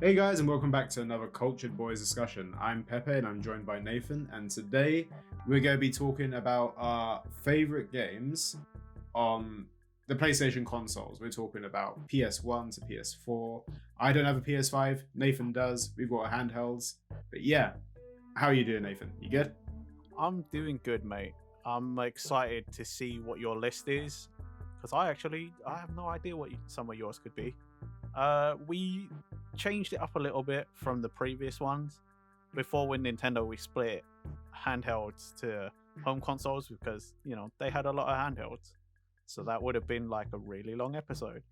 Hey guys, and welcome back to another Cultured Boys discussion. I'm Pepe and I'm joined by Nathan, and today we're going to be talking about our favorite games on the PlayStation consoles. We're talking about PS1 to PS4. I don't have a PS5, Nathan does. We've got our handhelds. But yeah, how are you doing, Nathan? You good? I'm doing good, mate. I'm excited to see what your list is because I have no idea what some of yours could be. We changed it up a little bit from the previous ones. Before with Nintendo, we split handhelds to home consoles because they had a lot of handhelds, so that would have been like a really long episode.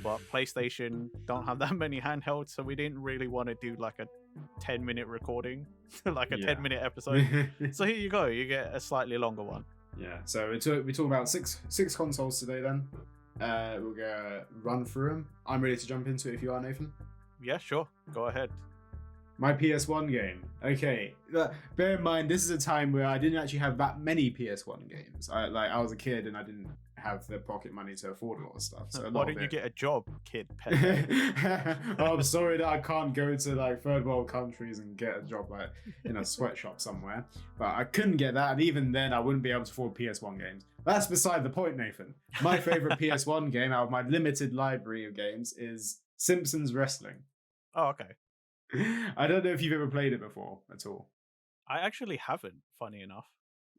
But PlayStation don't have that many handhelds, so we didn't really want to do like a 10-minute recording, like a Yeah. 10-minute episode. So here you go, you get a slightly longer one. Yeah, so we talk about six consoles today then. We'll go run through them. I'm ready to jump into it if you are, Nathan. Yeah, sure, go ahead. My PS1 game. Okay, bear in mind this is a time where I didn't actually have that many PS1 games. I was a kid and I didn't have the pocket money to afford a lot of stuff. So Why didn't you get a job, kid? Oh, I'm sorry that I can't go to like third world countries and get a job like in a sweatshop somewhere. But I couldn't get that, and even then I wouldn't be able to afford PS1 games. That's beside the point, Nathan. My favorite PS1 game out of my limited library of games is Simpsons Wrestling. Oh, okay. I don't know if you've ever played it before at all. I actually haven't, funny enough.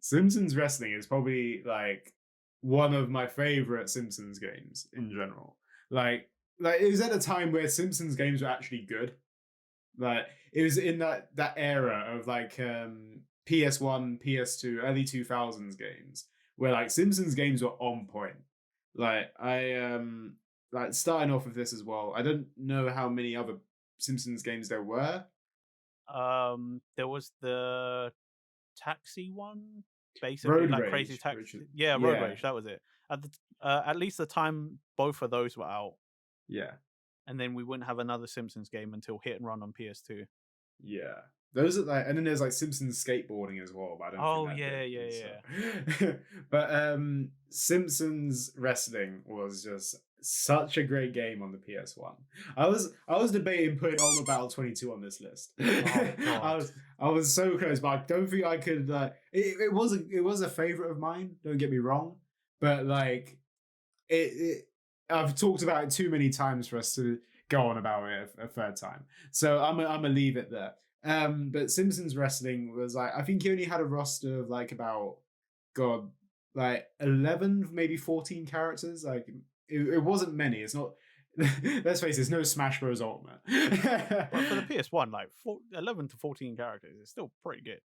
Simpsons Wrestling is probably like one of my favorite Simpsons games in general. Like it was at a time where Simpsons games were actually good. Like it was in that era of like PS1, PS2, early 2000s games where like Simpsons games were on point. Like I like starting off with this as well. I don't know how many other Simpsons games there were. There was the taxi one, basically Road like Crazy Rage, which Taxi. is Yeah, Road yeah, Rage. That was it. At least the time both of those were out, yeah. and then we wouldn't have another Simpsons game until Hit and Run on PS2. Yeah. Those are like, and then there's like Simpsons skateboarding as well, but I don't think Oh that yeah, did. yeah, yeah. So. But Simpsons Wrestling was just such a great game on the PS1. I was debating putting Ultimate Battle 22 on this list. Oh I god. was I was so close, but I don't think I could. It was a favorite of mine. Don't get me wrong, but like it I've talked about it too many times for us to go on about it a third time. So I'm gonna leave it there. But Simpsons Wrestling was like I think he only had a roster of like about God like 11 maybe 14 characters. Like it wasn't many. It's not. Let's face it, it's no Smash Bros. Ultimate. But for the PS1, like 11 to 14 characters is still pretty good.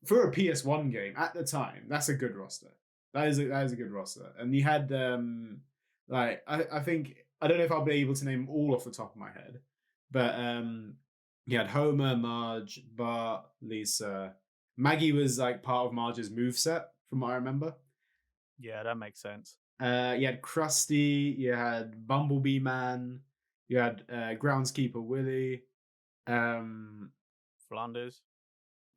For a PS1 game at the time, that's a good roster. That is a good roster. And you had like I think I don't know if I'll be able to name all off the top of my head, but you had Homer, Marge, Bart, Lisa. Maggie was like part of Marge's moveset, from what I remember. Yeah, that makes sense. You had Krusty, you had Bumblebee Man, you had Groundskeeper Willie. Um, Flanders.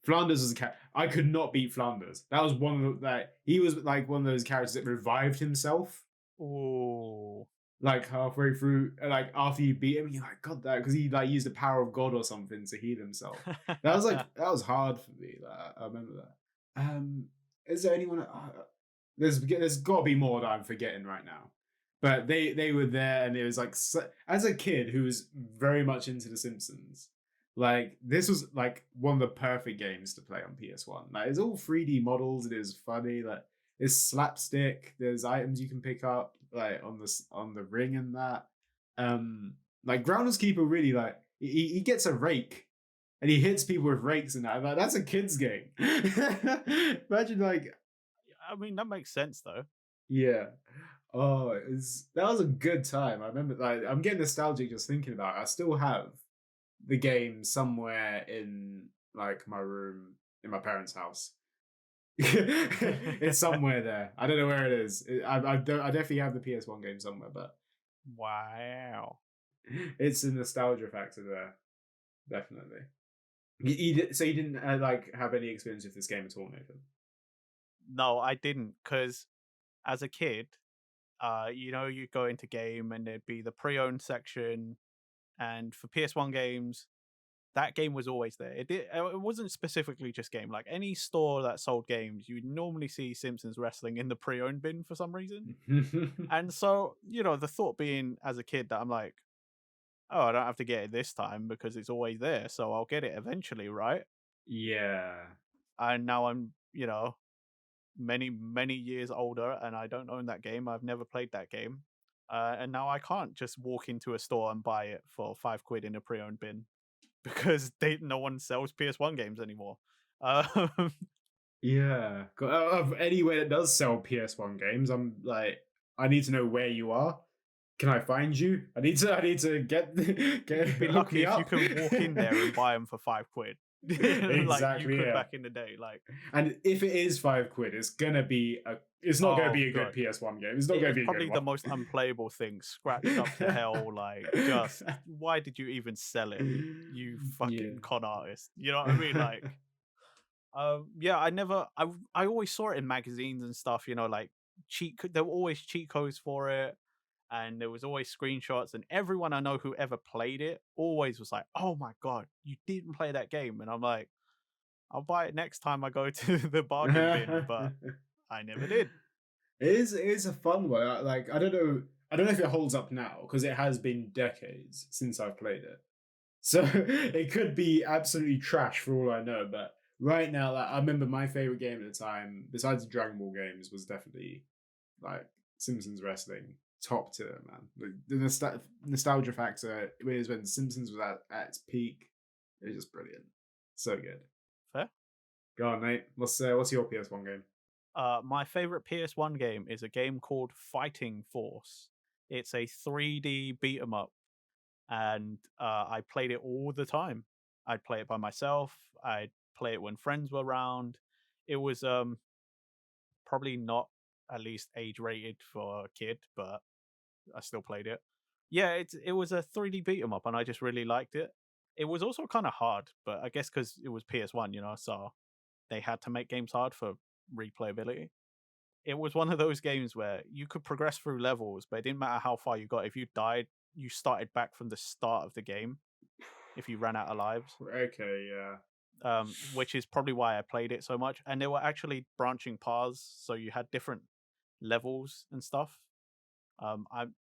Flanders was a cat. I could not beat Flanders. That was one of the like he was like one of those characters that revived himself Oh. like halfway through, like after you beat him. You're like, God, that because he like used the power of God or something to heal himself. That was like that was hard for me. I remember that. Is there anyone? There's got to be more that I'm forgetting right now. But they were there, and it was like as a kid who was very much into The Simpsons. Like this was like one of the perfect games to play on PS1. Like it's all 3D models. It is funny. Like it's slapstick. There's items you can pick up like on the ring and that. Like Groundskeeper really like he gets a rake and he hits people with rakes and that. Like that's a kid's game. Imagine like I mean, that makes sense though. yeah. Oh, that was a good time. I remember like I'm getting nostalgic just thinking about it. I still have the game somewhere in like my room in my parents' house. It's somewhere there. I don't know where it is. I definitely have the PS1 game somewhere, but Wow. it's a nostalgia factor there, definitely. So you didn't like have any experience with this game at all, Nathan? No, I didn't, because as a kid, you go into game and there'd be the pre-owned section, And for PS1 games, that game was always there. It wasn't specifically just game. Like any store that sold games, you would normally see Simpsons Wrestling in the pre-owned bin for some reason. And so, the thought being as a kid that I'm like, oh, I don't have to get it this time because it's always there, so I'll get it eventually, right? Yeah. And now I'm, many, many years older and I don't own that game. I've never played that game. And now I can't just walk into a store and buy it for £5 in a pre-owned bin because no one sells PS1 games anymore. Um, Yeah. Of anywhere that does sell PS1 games, I'm like, I need to know where you are. Can I find you? I need to get you'd be hook lucky me if you up. can walk in there and buy them for £5, like you Exactly, could yeah. back in the day. Like, And if it is £5, it's not gonna oh be a good god, PS1 game. It's not it gonna is be a good probably the one. most unplayable thing, scratched up to hell. Like, just why did you even sell it, you Yeah. fucking con artist? You know what I mean? Like, yeah, I always saw it in magazines and stuff. Like there were always cheat codes for it, and there was always screenshots. And everyone I know who ever played it always was like, "Oh my god, you didn't play that game!" And I'm like, "I'll buy it next time I go to the bargain bin," but I never did. It is a fun one. I don't know if it holds up now because it has been decades since I've played it. So it could be absolutely trash for all I know. But right now, like, I remember my favorite game at the time, besides the Dragon Ball games, was definitely like Simpsons Wrestling. Top tier, man. Like, the nostalgia factor is when Simpsons was at its peak. It was just brilliant. So good. Fair. Go on, Nate. What's your PS1 game? My favorite PS1 game is a game called Fighting Force. It's a 3D beat 'em up, and I played it all the time. I'd play it by myself. I'd play it when friends were around. It was probably not at least age rated for a kid, but I still played it. Yeah, it was a 3D beat 'em up, and I just really liked it. It was also kind of hard, but I guess because it was PS1, so they had to make games hard for replayability. It was one of those games where you could progress through levels, but it didn't matter how far you got. If you died, you started back from the start of the game if you ran out of lives, Okay, yeah. which is probably why I played it so much. And there were actually branching paths, so you had different levels and stuff. I'm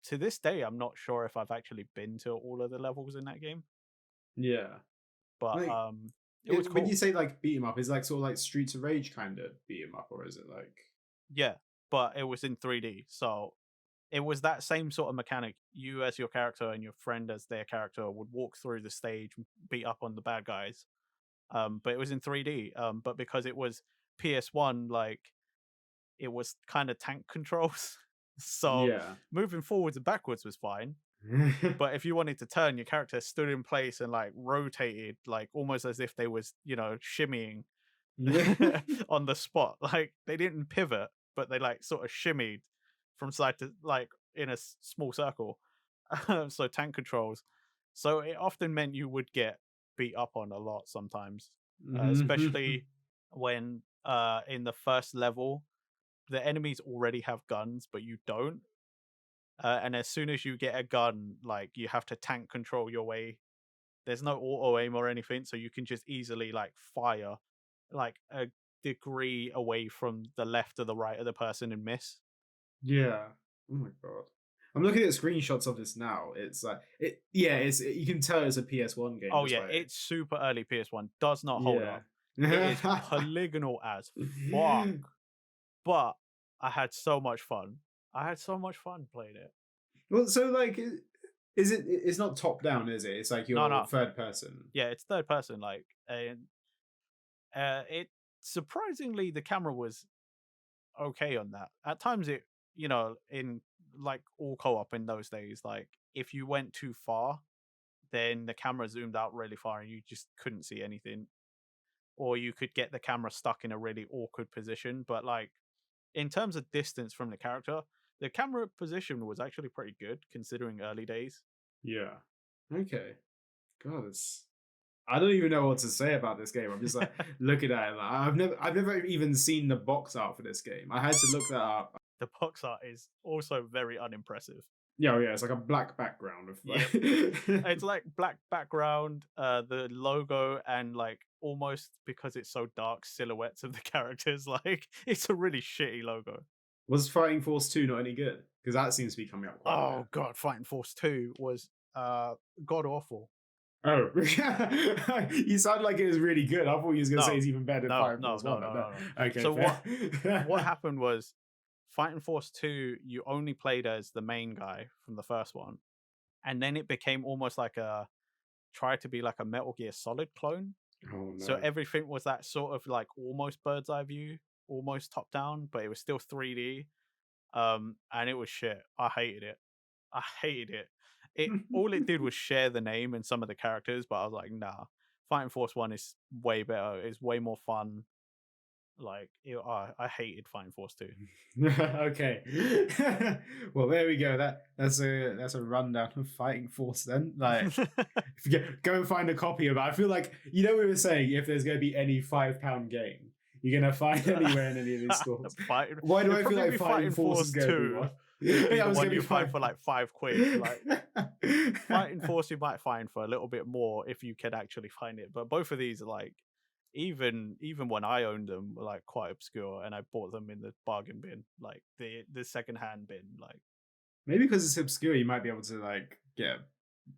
to this day, I'm not sure if I've actually been to all of the levels in that game, Yeah. but Like it was when you cool. say like beat 'em up, is it like sort of like Streets of Rage kind of beat 'em up, or is it like Yeah, but it was in 3D, so it was that same sort of mechanic. You as your character and your friend as their character would walk through the stage, beat up on the bad guys. But it was in 3D. But because it was PS1, like it was kind of tank controls. So yeah. moving forwards and backwards was fine. But if you wanted to turn, your character stood in place and like rotated, like almost as if they was, shimmying Yeah. on the spot. Like they didn't pivot, but they like sort of shimmied from side to like in a small circle. So tank controls. So it often meant you would get beat up on a lot sometimes, especially when in the first level the enemies already have guns, but you don't. And as soon as you get a gun, like you have to tank control your way. There's no auto aim or anything, so you can just easily like fire like a degree away from the left or the right of the person and miss. Yeah. Oh my god. I'm looking at screenshots of this now. It's like you can tell it's a PS1 game Oh just yeah, by it's super early PS1, does not hold yeah. up. It is polygonal as fuck, but I had so much fun. I had so much fun playing it. Well, so like is it's not top down, is it? It's like No, your no, third person. yeah, it's third person. Like, and it surprisingly the camera was okay on that. At times, in like all co-op in those days, like if you went too far, then the camera zoomed out really far and you just couldn't see anything, or you could get the camera stuck in a really awkward position. But like in terms of distance from the character, the camera position was actually pretty good considering early days. Yeah. Okay. God, it's I don't even know what to say about this game. I'm just like looking at it. Like, I've never even seen the box art for this game. I had to look that up. The box art is also very unimpressive. Yeah, yeah, it's like a black background of Yep. like. It's like black background, the logo, and like almost because it's so dark, silhouettes of the characters. Like it's a really shitty logo. Was Fighting Force 2 not any good? Because that seems to be coming up quite a bit. Oh god, Fighting Force 2 was god awful. Oh, you sound like it was really good. I thought you was gonna say No. it's even better than No, Fighting no, Force no, 1. no, no, no. Okay, So what fair. happened was Fighting Force 2, you only played as the main guy from the first one. And then it became almost like a try to be like a Metal Gear Solid clone. Oh So no. everything was that sort of like almost bird's eye view, almost top down, but it was still 3D. And it was shit. I hated it. I hated it. It all it did was share the name and some of the characters, but I was like, nah. Fighting Force One is way better. It's way more fun. Like I hated Fighting Force Two. Okay. Well, there we go. That's a rundown of Fighting Force then. Like, if you go and find a copy of it. I feel like we were saying if there's going to be any £5 game you're going to find anywhere in any of these stores. Fighting, Why do it'd I feel probably like be Fighting Force is going to be 2 one? would be Yeah, I the was one going to you be find five. for like £5. Like Fighting Force, you might find for a little bit more if you could actually find it. But both of these are like, even when I owned them, were like quite obscure, and I bought them in the bargain bin, like the second hand bin. Like Maybe because it's obscure, you might be able to like get.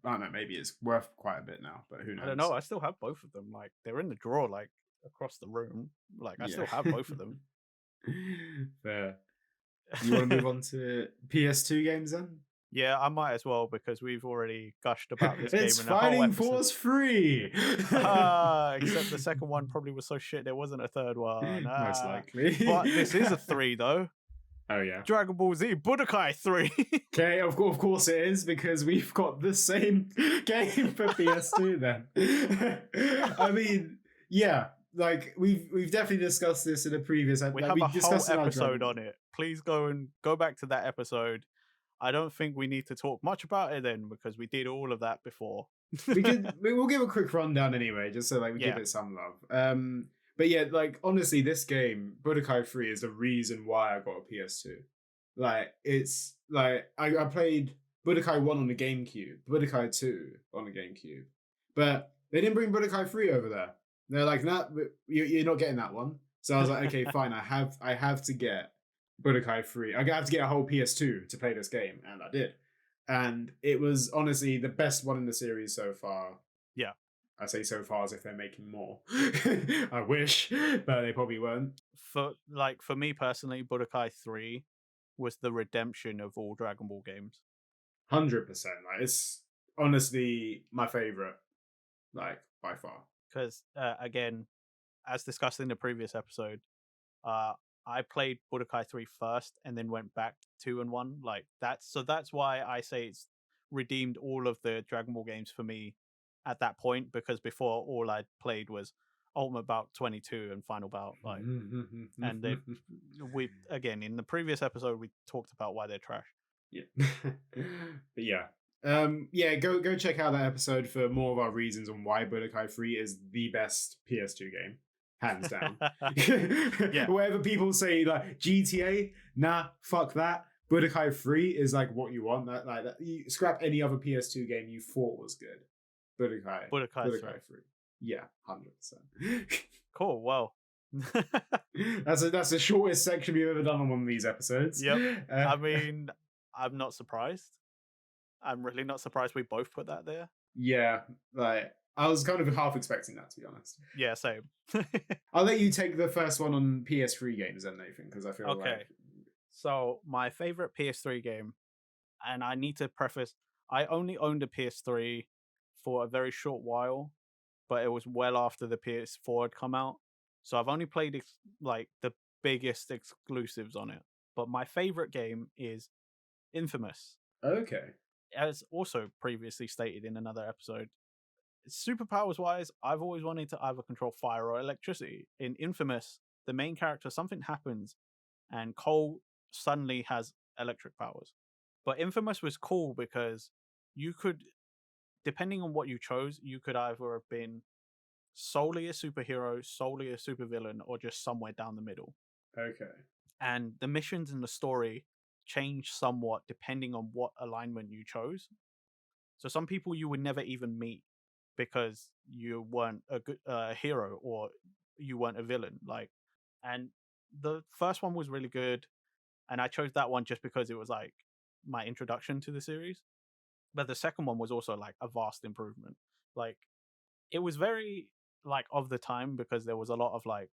I don't know. Maybe it's worth quite a bit now, but who I don't know. knows? I still have both of them. Like they're in the drawer, like across the room. Like I Yeah. still have both of them. Fair. You want to move on to PS2 games then? Yeah, I might as well because we've already gushed about this It's game in a whole Fighting episode. Force 3! Except the second one probably was so shit there wasn't a third one. Most likely. But this is a 3 though. Oh, yeah. Dragon Ball Z Budokai 3. Okay, of course it is, because we've got the same game for PS2 then. I mean, yeah, like we've definitely discussed this in a previous We like have we a whole discussed in our episode Dragon on it. Please go back to that episode. I don't think we need to talk much about it then because we did all of that before. we'll give a quick rundown anyway, just so like we give Yeah. it some love. But yeah, like honestly, this game, Budokai 3, is the reason why I got a PS2. Like it's like I played Budokai 1 on the GameCube, Budokai 2 on the GameCube. But they didn't bring Budokai 3 over there. They're like, nah, you're not getting that one. So I was like, okay, fine, I have to get Budokai 3. I have to get a whole PS2 to play this game, and I did. And it was honestly the best one in the series so far. Yeah. I say so far as if they're making more. I wish, but they probably won't. For me personally, Budokai 3 was the redemption of all Dragon Ball games. 100%. Like it's honestly my favorite, like by far. Because again, as discussed in the previous episode, I played Budokai 3 first and then went back to 2 and 1. Like that's why I say it's redeemed all of the Dragon Ball games for me at that point, because before all I played was Ultimate Bout 22 and Final Bout. Like, and we again in the previous episode we talked about why they're trash. Yeah. But yeah. Yeah, go check out that episode for more of our reasons on why Budokai 3 is the best PS2 game. Hands down. Yeah. Whatever people say, like GTA, nah, fuck that. Budokai 3 is like what you want. That you scrap any other PS2 game you thought was good. Budokai 3. Yeah, 100%. Cool. Well, That's the shortest section we've ever done on one of these episodes. Yep. I mean, I'm not surprised. I'm really not surprised we both put that there. Yeah, like I was kind of half expecting that, to be honest. Yeah, same. I'll let you take the first one on PS3 games then, Nathan, because I feel Okay. So my favorite PS3 game, and I need to preface, I only owned a PS3 for a very short while, but it was well after the PS4 had come out. So I've only played like the biggest exclusives on it. But my favorite game is Infamous. Okay. As also previously stated in another episode, superpowers wise, I've always wanted to either control fire or electricity. In Infamous, the main character, something happens and Cole suddenly has electric powers. But Infamous was cool because you could, depending on what you chose, you could either have been solely a superhero, solely a supervillain, or just somewhere down the middle. Okay. And the missions in the story changed somewhat depending on what alignment you chose. So some people you would never even meet because you weren't a good hero or you weren't a villain. Like, and the first one was really good, and I chose that one just because it was like my introduction to the series. But the second one was also like a vast improvement. Like, it was very like of the time because there was a lot of like,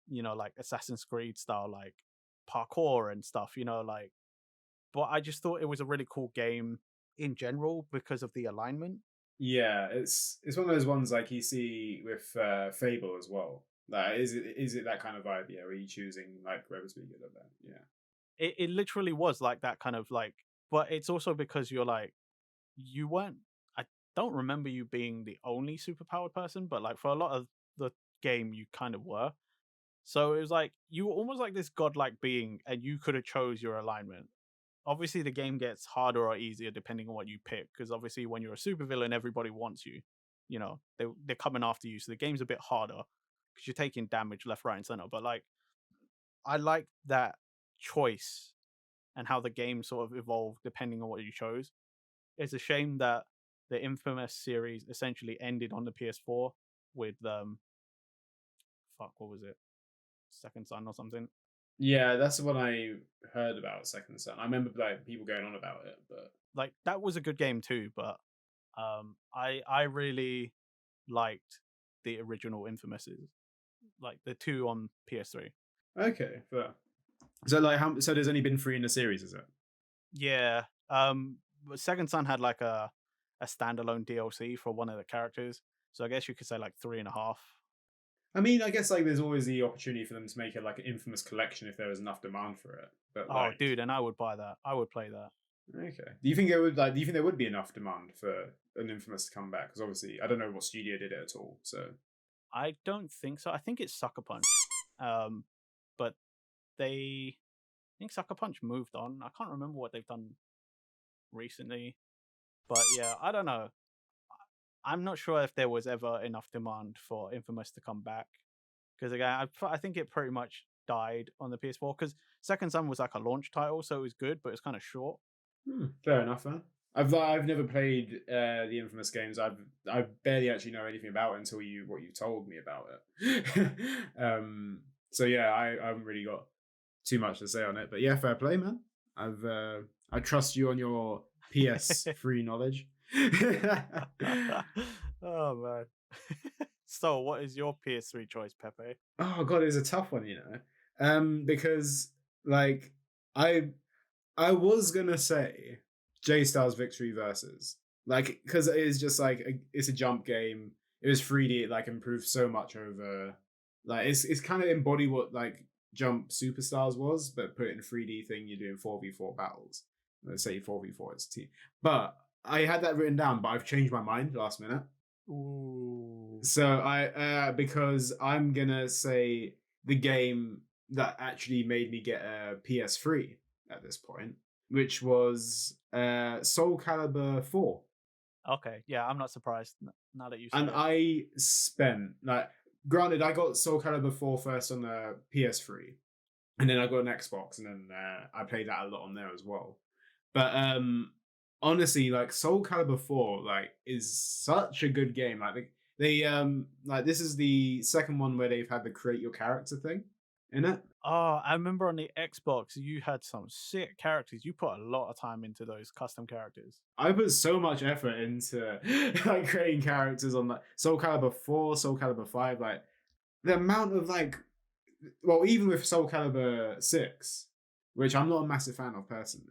like Assassin's Creed style like parkour and stuff. Like, but I just thought it was a really cool game in general because of the alignment. Yeah, it's one of those ones like you see with Fable as well. Like, is it that kind of vibe? Yeah, where you choosing like whoever's being good at that? Yeah. It literally was like that kind of like, but it's also because you're like, you weren't. I don't remember you being the only superpowered person, but like for a lot of the game, you kind of were. So it was like you were almost like this godlike being, and you could have chose your alignment. Obviously, the game gets harder or easier depending on what you pick, because obviously, when you're a supervillain, everybody wants you. They're coming after you, so the game's a bit harder because you're taking damage left, right, and center. But like, I like that choice and how the game sort of evolved depending on what you chose. It's a shame that the infamous series essentially ended on the PS4 with fuck, what was it? Second Son or something. Yeah, that's the one I heard about. Second Son. I remember like people going on about it, but Like, that was a good game too, but I really liked the original Infamouses, like the two on PS3. okay, fair. So like, how? So there's only been three in the series, is it? Yeah. But Second Son had like a standalone DLC for one of the characters, so I guess you could say like three and a half. I mean, I guess like there's always the opportunity for them to make it like an infamous collection if there was enough demand for it. But Oh, like, dude, and I would buy that. I would play that. okay, do you think there would like? Do you think there would be enough demand for an infamous to come back? Because obviously, I don't know what studio did it at all. So I don't think so. I think it's Sucker Punch. Um, but I think Sucker Punch moved on. I can't remember what they've done recently. But yeah, I don't know. I'm not sure if there was ever enough demand for Infamous to come back. Because again, I think it pretty much died on the PS4. Because Second Son was like a launch title, so it was good, but it's kind of short. fair enough, man. I've never played the infamous games. I barely actually know anything about it until you told me about it. So yeah, I haven't really got too much to say on it. But yeah, fair play, man. I trust you on your PS3 knowledge. Oh man. So, what is your PS3 choice, Pepe? Oh god, it's a tough one, because like I I was gonna say J Star's Victory versus like because it is just like it's a jump game. It was 3D. It like improved so much over like it's kind of embody what like Jump Superstars was, but put it in 3D thing. You're doing 4v4 battles. Let's say 4v4 as a team. But I had that written down, but I've changed my mind last minute. Ooh. So I because I'm gonna say the game that actually made me get a PS3 at this point, which was Soul Calibur 4. Okay, yeah, I'm not surprised now that you And say it. I spent like granted I got Soul Calibur 4 first on the PS3, and then I got an Xbox, and then I played that a lot on there as well. But honestly, like Soul Calibur 4, like is such a good game. Like they like this is the second one where they've had the create your character thing in it. Oh, I remember on the Xbox, you had some sick characters. You put a lot of time into those custom characters. I put so much effort into like creating characters on like Soul Calibur 4, Soul Calibur 5, like the amount of like well, even with Soul Calibur 6, which I'm not a massive fan of personally,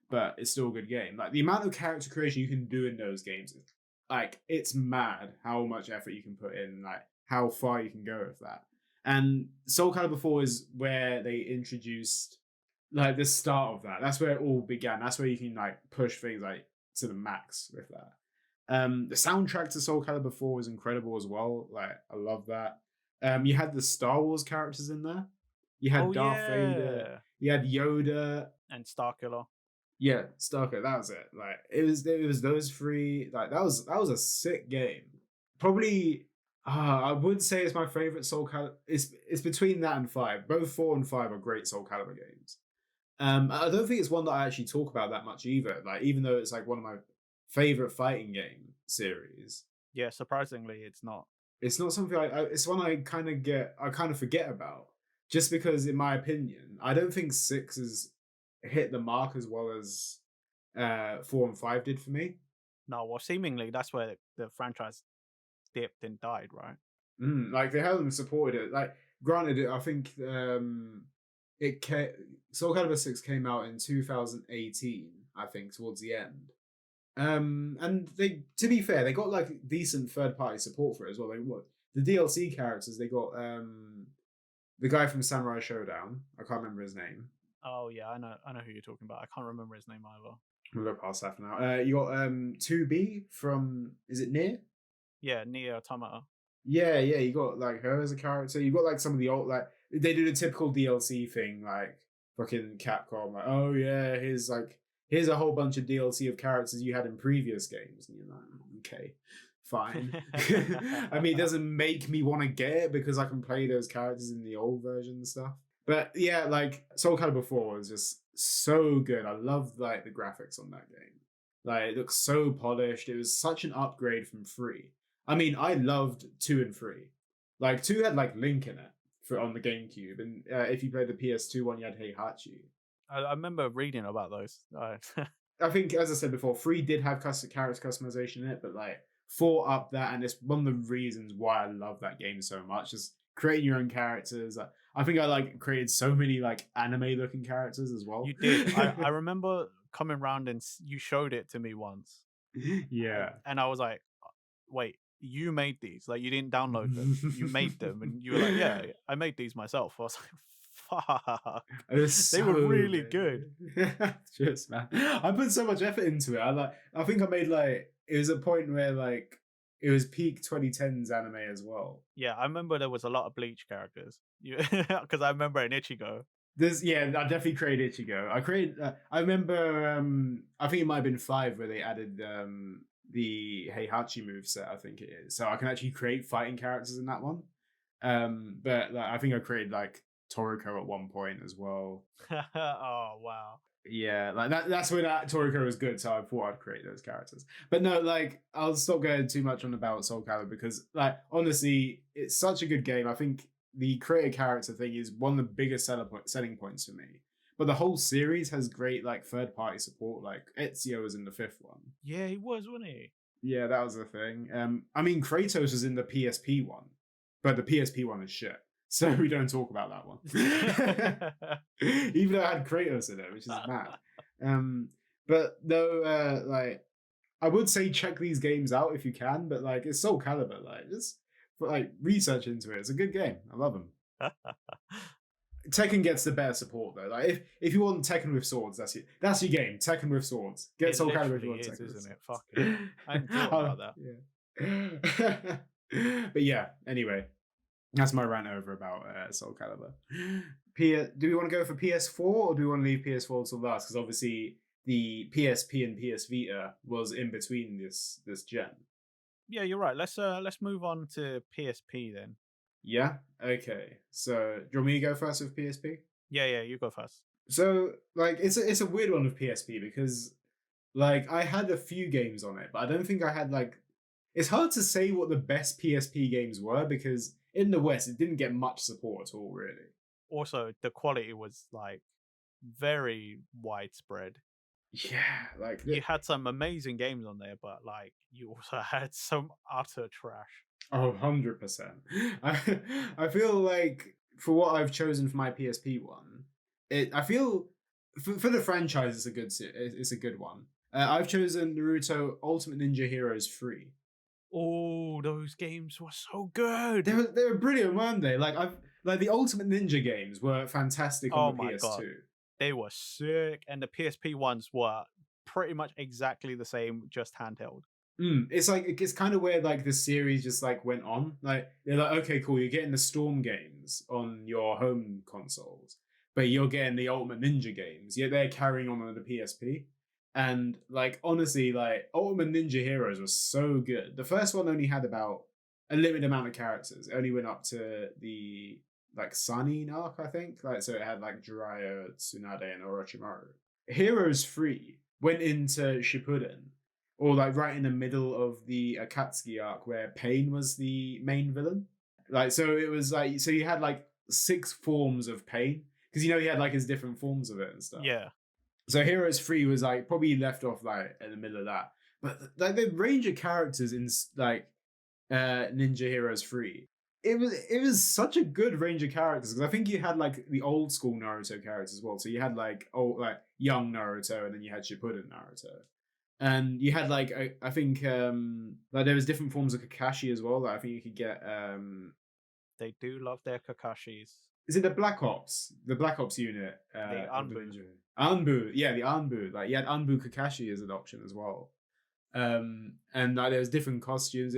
but it's still a good game. Like the amount of character creation you can do in those games is like it's mad how much effort you can put in, like how far you can go with that. And Soul Calibur 4 is where they introduced like the start of that. That's where it all began. That's where you can like push things like to the max with that. The soundtrack to Soul Calibur 4 is incredible as well. Like I love that. You had the Star Wars characters in there. You had Oh Darth Vader. yeah, You had Yoda. and Starkiller. Yeah, Starker. That was it. Like it was those three. Like that was a sick game. Probably, I would say it's my favorite Soul Calibur. It's between that and five. Both 4 and 5 are great Soul Calibur games. I don't think it's one that I actually talk about that much either. Like, even though it's like one of my favorite fighting game series, Yeah, surprisingly, it's not. it's not something it's one I kind of forget about. Just because, in my opinion, I don't think six has hit the mark as well as 4 and 5 did for me. No, well, seemingly that's where the franchise dipped and died, right? Like they haven't supported it. Like, granted, I think it came, Soul Calibur 6 came out in 2018, I think, towards the end. And they, to be fair, they got like decent third party support for it as well. They what the DLC characters they got the guy from Samurai Showdown. I can't remember his name. Oh yeah, I know who you're talking about. I can't remember his name either. We'll look past that for now. You got 2B from, is it Near? Yeah, Nier Automata. Yeah, yeah, you got like her as a character. You got like some of the old, like they do the typical DLC thing, like fucking Capcom, like, oh yeah, here's a whole bunch of DLC of characters you had in previous games, and you're like, okay, fine. I mean, it doesn't make me want to get it because I can play those characters in the old version and stuff. But yeah, like Soul Calibur 4 was just so good. I loved like the graphics on that game. Like it looks so polished. It was such an upgrade from 3. I mean, I loved 2 and 3. Like 2 had like Link in it for on the GameCube, and if you played the PS2 one, you had Heihachi. I remember reading about those. I think, as I said before, 3 did have character customization in it, but like 4 up that, and it's one of the reasons why I love that game so much. Is creating your own characters. I think I like created so many like anime looking characters as well. You did. I remember coming round and you showed it to me once, Yeah. and I was like, "Wait, you made these? Like you didn't download them? You made them?" And you were like, "Yeah, I made these myself." I was like, "Fuck, they were really good." Just man, I put so much effort into it. I think I made like it was a point where like it was peak 2010s anime as well. Yeah, I remember there was a lot of Bleach characters. Because I remember in Ichigo. I definitely created Ichigo. I remember I think it might have been 5 where they added the Heihachi moveset, I think it is. So I can actually create fighting characters in that one. But like, I think I created like Toriko at one point as well. Oh wow. Yeah, like that's when that Toriko was good, so I thought I'd create those characters. But no, like I'll stop going too much on about Soul Calibur because like honestly, it's such a good game. I think the creator character thing is one of the biggest selling points for me. But the whole series has great like third party support. Like Ezio was in the 5th one. Yeah, he was, wasn't he? Yeah, that was the thing. I mean Kratos was in the PSP one, but the PSP one is shit. So we don't talk about that one. Even though I had Kratos in it, which is mad. But no, like I would say check these games out if you can, but like it's Soul Calibur, like just like research into it. It's a good game. I love them. Tekken gets the better support though. Like if you want Tekken with swords, that's your game. Tekken with swords. Get it Soul Calibur if you want is, Tekken, isn't it? Fuck it. I hadn't thought about that. Yeah. But yeah, anyway. That's my rant over about Soul Calibur. Do we want to go for PS4 or do we want to leave PS4 till last? Because obviously the PSP and PS Vita was in between this gen. Yeah, you're right. Let's move on to PSP then. Yeah. Okay. So do you want me to go first with PSP? Yeah, you go first. So like it's a weird one with PSP because like I had a few games on it, but I don't think I had like. It's hard to say what the best PSP games were because in the West it didn't get much support at all, really. Also, the quality was like very widespread. Yeah, like you had some amazing games on there, but like you also had some utter trash. Oh, 100%. I feel like for what I've chosen for my PSP one, I feel for the franchise it's a good one. I've chosen Naruto Ultimate Ninja Heroes 3. Oh, those games were so good. They were brilliant, weren't they? Like the Ultimate Ninja games were fantastic on the PS2. God. They were sick, and the PSP ones were pretty much exactly the same, just handheld. It's like it's kind of where like the series just like went on. Like they're like, okay, cool, you're getting the Storm games on your home consoles, but you're getting the Ultimate Ninja games. Yeah, they're carrying on the PSP. And like honestly, like Ultimate Ninja Heroes was so good. The first one only had about a limited amount of characters. It only went up to the like Sunny arc, I think. Like so, it had like Jiraiya, Tsunade, and Orochimaru. Heroes 3 went into Shippuden, or like right in the middle of the Akatsuki arc where Pain was the main villain. Like so, it was like so you had like six forms of Pain because he had like his different forms of it and stuff. Yeah. So Heroes 3 was like probably left off like in the middle of that. But like the range of characters in like Ninja Heroes 3, it was such a good range of characters because I think you had like the old school Naruto characters as well. So you had like old like young Naruto and then you had Shippuden Naruto. And you had like I think like there was different forms of Kakashi as well. Like I think you could get They do love their Kakashis. is it the Black Ops? The Black Ops unit The of the Anbu. Ninja. Anbu, yeah, the Anbu. Like you had Anbu Kakashi as an option as well. And like there was different costumes.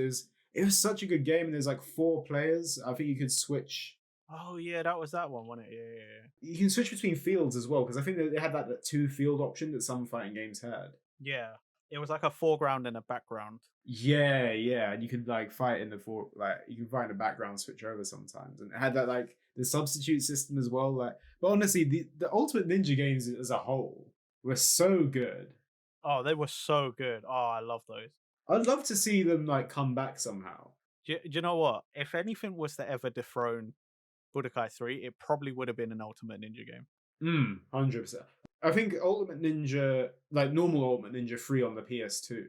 It was such a good game, and there's like 4 players. I think you could switch. Oh yeah, that was that one, wasn't it? Yeah, yeah, yeah. You can switch between fields as well because I think that they had that 2 field option that some fighting games had. Yeah. It was like a foreground and a background. Yeah, yeah, and you could like fight in the like you can fight in the background, switch over sometimes, and it had that like the substitute system as well. Like, but honestly, the Ultimate Ninja games as a whole were so good. Oh, they were so good. Oh, I love those. I'd love to see them like come back somehow. Do you know what? If anything was to ever dethrone Budokai 3, it probably would have been an Ultimate Ninja game. 100%. I think Ultimate Ninja, like normal Ultimate Ninja 3 on the PS2.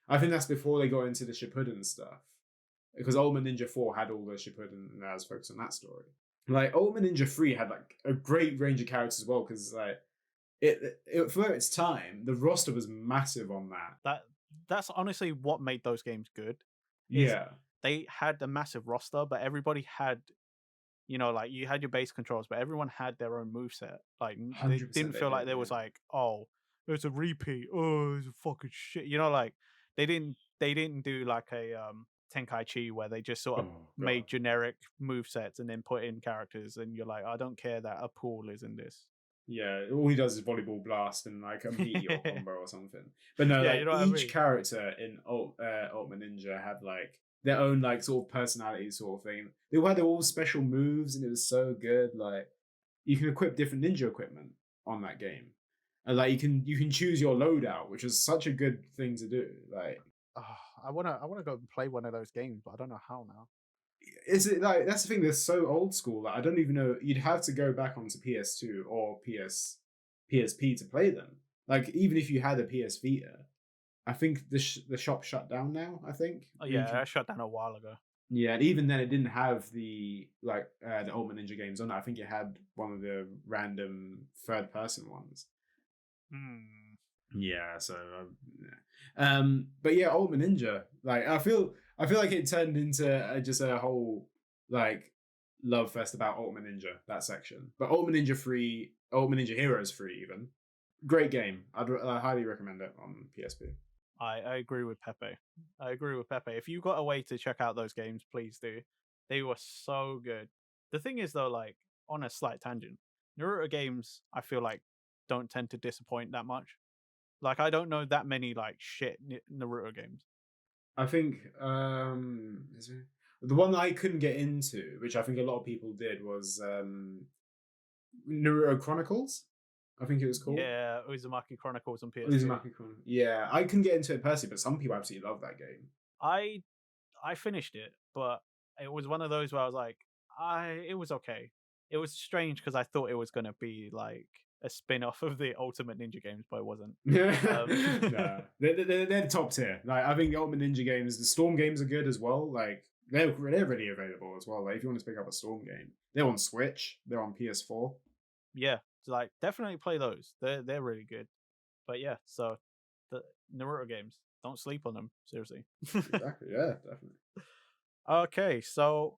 I think that's before they got into the Shippuden stuff. Because Ultimate Ninja 4 had all the Shippuden and I was focused on that story. Like Ultimate Ninja 3 had like a great range of characters as well, because like it for its time, the roster was massive on that. That's honestly what made those games good. Is Yeah. they had a massive roster, but everybody had, like you had your base controls, but everyone had their own moveset. Like they 100% didn't they feel like did, there was yeah. like, oh, it's a repeat. Oh, it's a fucking shit. Like they didn't do like a Tenkaichi where they just sort of Oh god. made generic movesets and then put in characters, and you're like, I don't care that a pool is in this. Yeah, all he does is volleyball blast and like a meteor combo or something. But no, Yeah, like you know what I each mean. character in Ultimate Ninja had like their own like sort of personality sort of thing. They had their all special moves and it was so good. Like you can equip different ninja equipment on that game. And like you can choose your loadout, which is such a good thing to do. Like Oh, I wanna go and play one of those games, but I don't know how now. is it like that's the thing, they're so old school that I don't even know you'd have to go back onto PS2 or PSP to play them. Like even if you had a PS Vita, I think the shop shut down now. I think. Oh You yeah, can- I shut down a while ago. yeah, and even then it didn't have the like the Ultimate Ninja games on it. I think it had one of the random third person ones. Hmm. Yeah, so but yeah, Ultimate Ninja. Like I feel like it turned into just a whole like love fest about Ultimate Ninja, that section. But Ultimate Ninja 3, Ultimate Ninja Heroes 3 even. Great game. I highly recommend it on PSP. I agree with Pepe. I agree with Pepe. If you got a way to check out those games, please do. They were so good. The thing is, though, like on a slight tangent, Naruto games I feel like don't tend to disappoint that much. Like I don't know that many like shit Naruto games. I think the one that I couldn't get into, which I think a lot of people did, was Naruto Chronicles. I think it was called. Yeah, Uzumaki Chronicles on PS2. Uzumaki Chronicles. Yeah, I couldn't get into it personally, but some people absolutely love that game. I I finished it, but it was one of those where I was like, it was okay. It was strange because I thought it was gonna be like a spin-off of the Ultimate Ninja games, but it wasn't. Nah, they're top tier. Like I think the Ultimate Ninja games, the Storm games are good as well. Like they're really available as well. Like if you want to pick up a Storm game, they're on Switch, they're on PS4. Yeah, so, like definitely play those. They're really good. But yeah, so the Naruto games, don't sleep on them. Seriously. Exactly. Yeah, definitely. Okay, so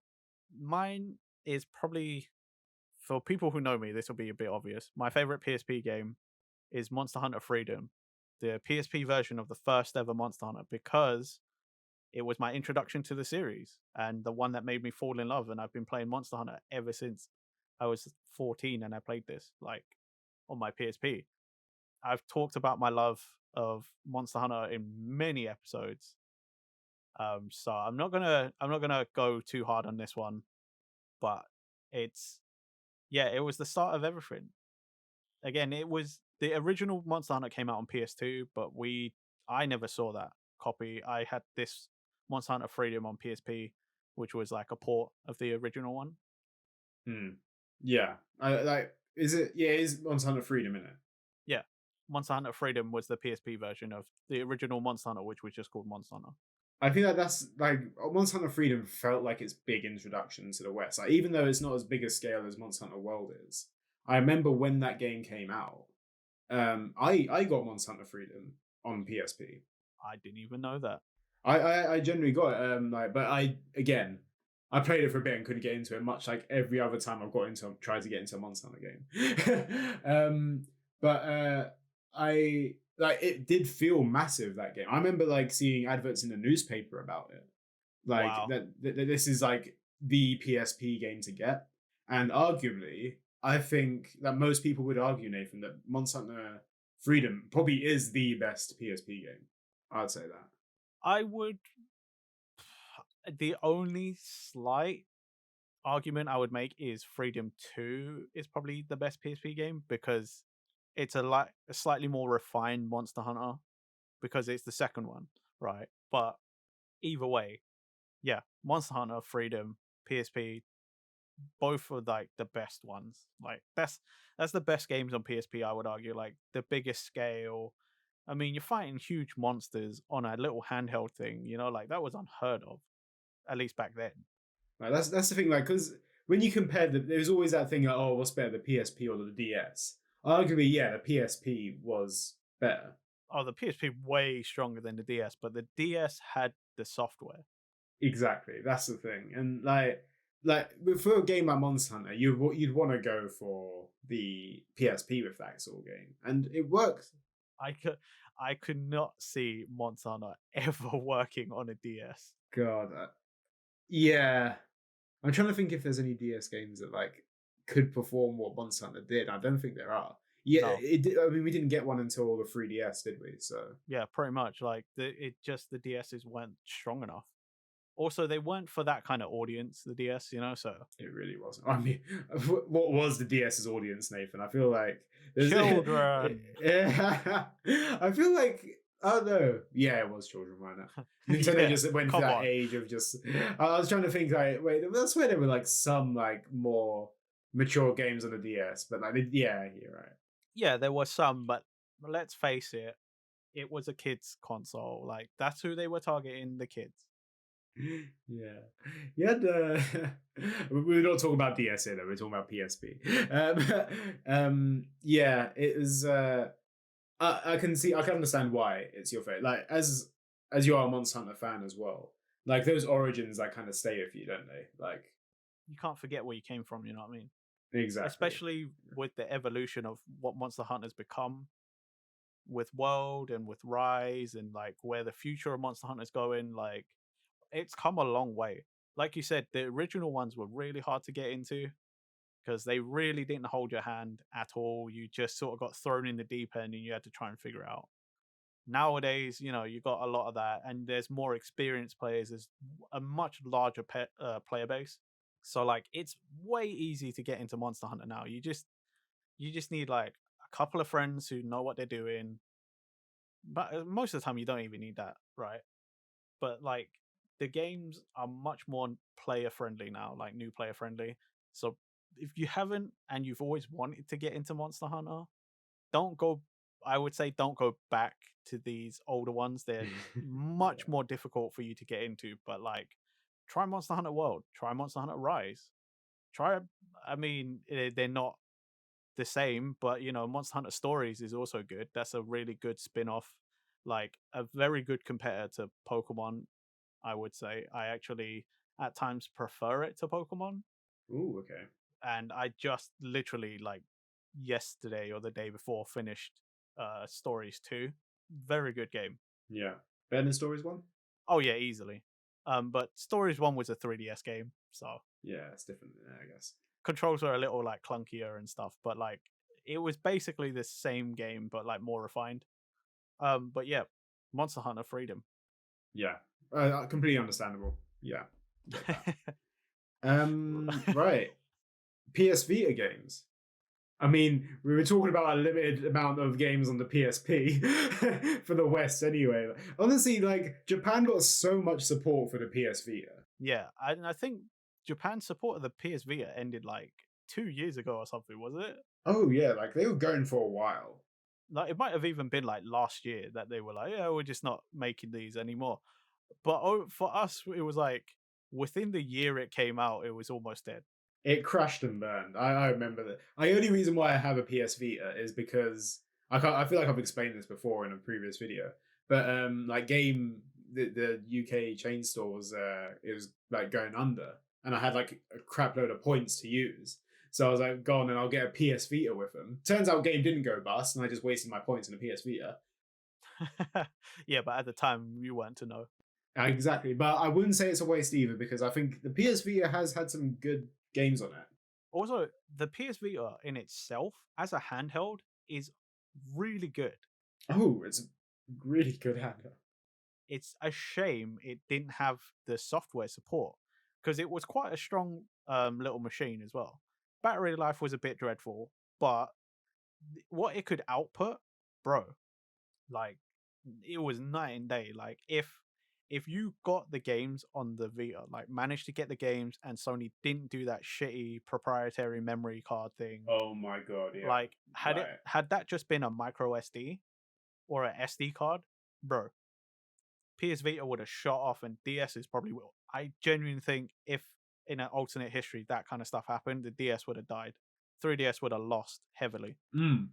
mine is probably for people who know me. This will be a bit obvious. My favorite PSP game is Monster Hunter Freedom, the PSP version of the first ever Monster Hunter, because it was my introduction to the series and the one that made me fall in love. And I've been playing Monster Hunter ever since I was 14 and I played this like on my PSP. I've talked about my love of Monster Hunter in many episodes. So I'm not gonna go too hard on this one, but It's yeah, it was the start of everything. Again, it was the original Monster Hunter came out on PS2, but I never saw that copy. I had this Monster Hunter Freedom on PSP, which was like a port of the original one. Hmm. Yeah. I like. Is it? Yeah. Is Monster Hunter Freedom in it? Yeah. Monster Hunter Freedom was the PSP version of the original Monster Hunter, which was just called Monster Hunter. I think that that's like Monster Hunter Freedom felt like its big introduction to the West. Like even though it's not as big a scale as Monster Hunter World is, I remember when that game came out. I got Monster Hunter Freedom on PSP. I didn't even know that. I generally got it. Like, but I played it for a bit and couldn't get into it. Much like every other time I've got into tried to get into a Monster Hunter game. But I like it did feel massive that game. I remember like seeing adverts in the newspaper about it, like Wow. that this is like the PSP game to get, and arguably, I think that most people would argue, Nathan, that Monster Hunter Freedom probably is the best PSP game. I'd say that. I would the only slight argument I would make is Freedom 2 is probably the best PSP game because it's a slightly more refined Monster Hunter because it's the second one, right? But either way, yeah, Monster Hunter, Freedom, PSP, both are like the best ones. Like that's the best games on PSP, I would argue. Like the biggest scale. I mean, you're fighting huge monsters on a little handheld thing, like that was unheard of, at least back then. Like, that's the thing, like, because when you compare there's always that thing like, oh, what's better, the PSP or the DS? Arguably, yeah, the PSP was better. Oh, the PSP way stronger than the DS, but the DS had the software. Exactly, that's the thing, and for a game like Monster Hunter, you'd want to go for the PSP with that sort of game, and it works. I could I could not see Monster Hunter ever working on a DS. God, yeah, I'm trying to think if there's any DS games that like could perform what Monster Hunter did. I don't think there are. Yeah, No. I mean, we didn't get one until the 3DS, did we? So Yeah, pretty much. Like the DSs weren't strong enough. Also, they weren't for that kind of audience, the DS, so it really wasn't. I mean, what was the DS's audience, Nathan? I feel like there's. children. I feel like. Oh no, yeah, it was children, right now. Nintendo Yeah, just went to come that on. age of just. I was trying to think like, wait, that's where there were like some like more mature games on the DS, but like, yeah, you're right. Yeah, there were some, but let's face it, it was a kids console. Like that's who they were targeting, the kids. Yeah, you had we're not talking about DS here though. We're talking about PSP. Yeah, it was. I can see. I can understand why it's your favorite. Like as you are a Monster Hunter fan as well. Like those origins, that kind of stay with you, don't they? Like You can't forget where you came from, you know what I mean? exactly. Especially with the evolution of what Monster Hunter's become with World and with Rise and like where the future of Monster Hunter's going, like it's come a long way. Like you said, the original ones were really hard to get into because they really didn't hold your hand at all. You just sort of got thrown in the deep end and you had to try and figure it out. Nowadays, you got a lot of that, and there's more experienced players. There's a much larger player base, so like it's way easy to get into Monster Hunter now. You just need like a couple of friends who know what they're doing, but most of the time you don't even need that, right? But like the games are much more player friendly now, like new player friendly. So if you haven't and you've always wanted to get into Monster Hunter, don't go I would say don't go back to these older ones. They're much Yeah. more difficult for you to get into, but like try Monster Hunter World, try Monster Hunter Rise. Try I mean, they're not the same, but Monster Hunter Stories is also good. That's a really good spin-off, like a very good competitor to Pokemon, I would say. I actually at times prefer it to Pokemon, Ooh, okay. and I just literally like yesterday or the day before finished Stories 2. Very good game. Yeah. Better than Stories one. Oh yeah, easily. But Stories 1 was a 3DS game, so Yeah, it's different. I guess. controls were a little like clunkier and stuff, but like it was basically the same game but like more refined. But yeah, Monster Hunter Freedom. Yeah. Completely understandable. Yeah. Get that. Right. PS Vita games. I mean, we were talking about a limited amount of games on the PSP for the West anyway. Honestly, like Japan got so much support for the PS Vita. Yeah, and I think Japan's support of the PS Vita ended like 2 years ago or something, was it? Oh yeah, like they were going for a while. Like it might have even been like last year that they were like, yeah, we're just not making these anymore. But for us, it was like within the year it came out, it was almost dead. It crashed and burned. I remember that. The only reason why I have a PS Vita is because I feel like I've explained this before in a previous video, but like the UK chain store was it was like going under, and I had like a crap load of points to use. So I was like, go on and I'll get a PS Vita with them. Turns out game didn't go bust, and I just wasted my points in a PS Vita. Yeah, but at the time you weren't to know. Exactly, but I wouldn't say it's a waste either because I think the PS Vita has had some good games on it. Also, the PS Vita in itself as a handheld is really good. Oh, it's a really good handle. It's a shame it didn't have the software support because it was quite a strong little machine as well. Battery life was a bit dreadful, but what it could output, bro, like it was night and day. Like if you got the games on the Vita, like managed to get the games and Sony didn't do that shitty proprietary memory card thing, Oh my god, yeah. like Like had that just been a micro SD or a SD card, bro, PS Vita would have shot off and DS is probably will. I genuinely think if in an alternate history that kind of stuff happened, the DS would have died. 3DS would have lost heavily. mm,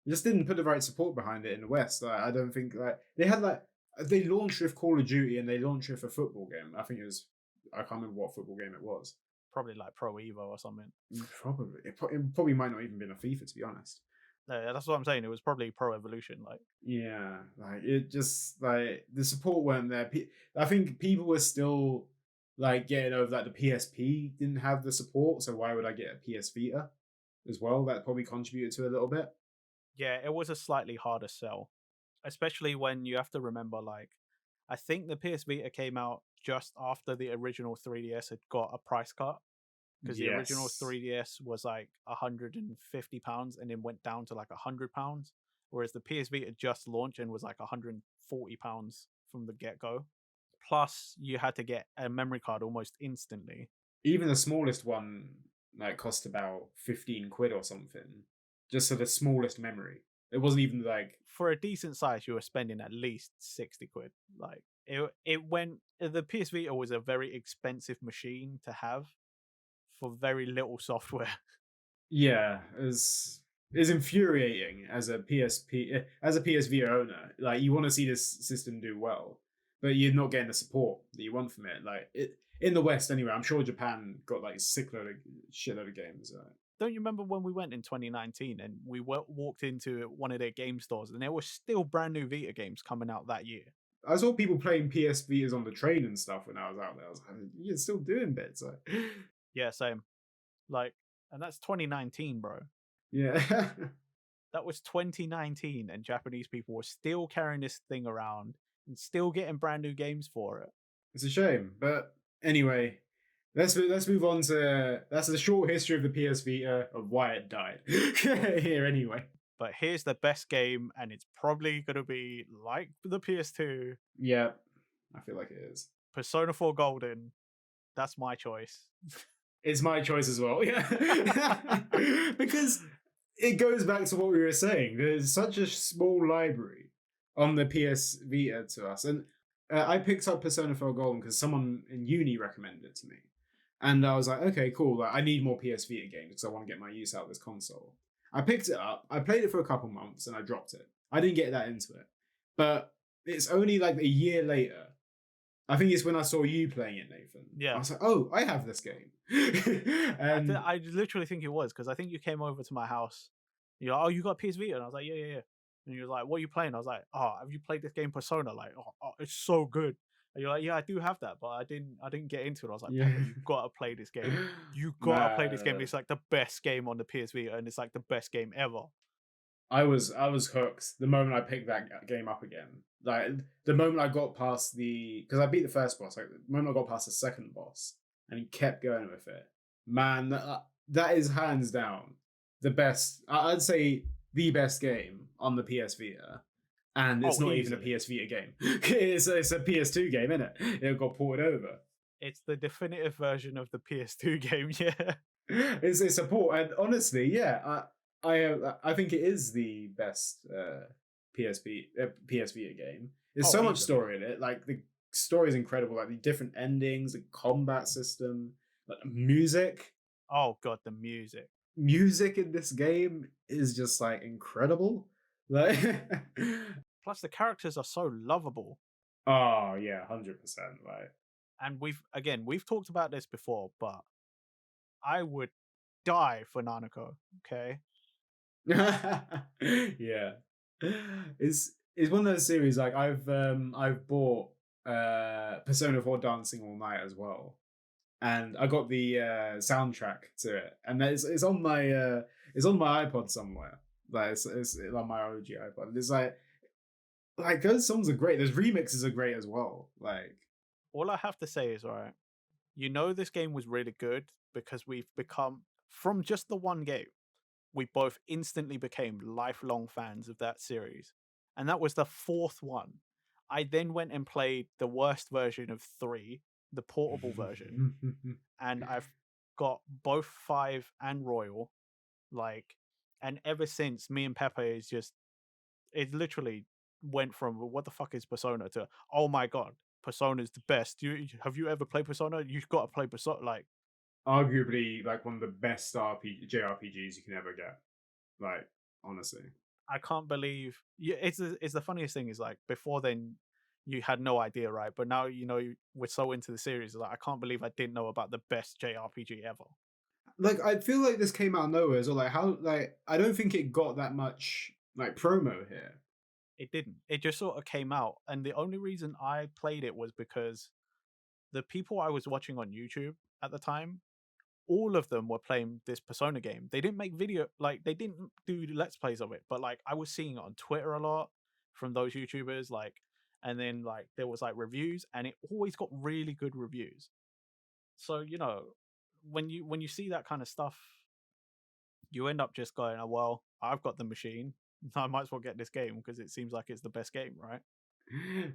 just didn't put the right support behind it in the West. Like, I don't think like they had like they launched with Call of Duty and they launched with a football game. I think it was I can't remember what football game it was. Probably like Pro Evo or something. Probably it probably might not even been a FIFA to be honest. That's what I'm saying. It was probably Pro Evolution. Like, Yeah, like it just like the support weren't there. I think people were still like getting over that the PSP didn't have the support, so why would I get a PS Vita as well? That probably contributed to a little bit. yeah, it was a slightly harder sell, especially when you have to remember, like, I think the PS Vita came out just after the original 3DS had got a price cut because the original Yes. 3DS was like £150 and then went down to like £100, whereas the PS Vita just launched and was like £140 from the get go. Plus, you had to get a memory card almost instantly. Even the smallest one like cost about 15 quid or something. Just for the smallest memory. It wasn't even like For a decent size, you were spending at least 60 quid. Like, it went, the PS Vita was a very expensive machine to have for very little software. yeah, is infuriating as a as a PS Vita owner. Like you want to see this system do well, but you're not getting the support that you want from it. Like it in the West anyway. I'm sure Japan got like shitload of games. Don't you remember when we went in 2019 and we walked into one of their game stores and there were still brand new Vita games coming out that year? I saw people playing PS Vitas on the train and stuff when I was out there. I was like, you're still doing bits. Like, Yeah, same. Like, and that's 2019, bro. yeah. That was 2019, and Japanese people were still carrying this thing around and still getting brand new games for it. It's a shame, but anyway, let's move on to that's a short history of the PS Vita of why it died. Here anyway. But here's the best game, and it's probably going to be like the PS2, Yeah, I feel like it is. Persona 4 Golden. That's my choice. It's my choice as well. Yeah, because it goes back to what we were saying. There's such a small library on the PS Vita to us, and I picked up Persona 4 Golden because someone in uni recommended it to me, and I was like, okay, cool. Like, I need more PS Vita games because I want to get my use out of this console. I picked it up. I played it for a couple months, and I dropped it. I didn't get that into it, but it's only like a year later. I think it's when I saw you playing it, Nathan. Yeah. I was like, oh, I have this game. And I literally think it was because I think you came over to my house. You're like, oh, you got PS Vita? And I was like, yeah. And you was like, what are you playing? I was like, oh, have you played this game Persona? Like, oh, it's so good. And you're like, yeah, I do have that, but I didn't get into it. I was like, yeah. Papa, you gotta play this game. You gotta play this game. Nah. It's like the best game on the PS Vita, and it's like the best game ever. I was hooked the moment I picked that game up again. Like the moment I got past because I beat the first boss. Like the moment I got past the second boss, and he kept going with it. Man, that is hands down the best. I'd say the best game on the PS Vita, and it's Oh, not even a easily. PS Vita game. It's a PS2 game, isn't it? It got ported over. It's the definitive version of the PS2 game, yeah. It's a port, and honestly, yeah, I think it is the best PS Vita game. There's Oh, so much easily. story in it. Like the story is incredible. Like the different endings, the combat system, like the music. Oh god, the music. Music in this game is just like incredible. Like, Plus the characters are so lovable. oh yeah, 100%. And we've talked about this before, but I would die for Nanako, okay? Yeah, it's one of those series like I've bought Persona 4 Dancing All Night as well, and I got the soundtrack to it, and it's on my iPod somewhere. Like it's on my OG iPod. It's like those songs are great. Those remixes are great as well. Like All I have to say is, alright, you know this game was really good because we've become from just the one game, we both instantly became lifelong fans of that series. And that was the fourth one. I then went and played the worst version of 3, the portable version, and I've got both 5 and Royal, like, and ever since, me and Pepe is just it literally went from what the fuck is Persona to oh my god, Persona's the best. Have you ever played Persona? You've got to play Persona. Like arguably like one of the best JRPGs you can ever get. Like honestly. I can't believe yeah, it's the funniest thing is like before then you had no idea, right? But now you know we're so into the series. Like I can't believe I didn't know about the best JRPG ever. Like I feel like this came out of nowhere as well. Like how like I don't think it got that much like promo here. It didn't. It just sort of came out, and the only reason I played it was because the people I was watching on YouTube at the time, all of them were playing this Persona game. They didn't make video like they didn't do let's plays of it, but like I was seeing it on Twitter a lot from those YouTubers, like, and then like there was like reviews, and it always got really good reviews. So you know, when you see that kind of stuff, you end up just going, "Oh well, I've got the machine. I might as well get this game because it seems like it's the best game, right?"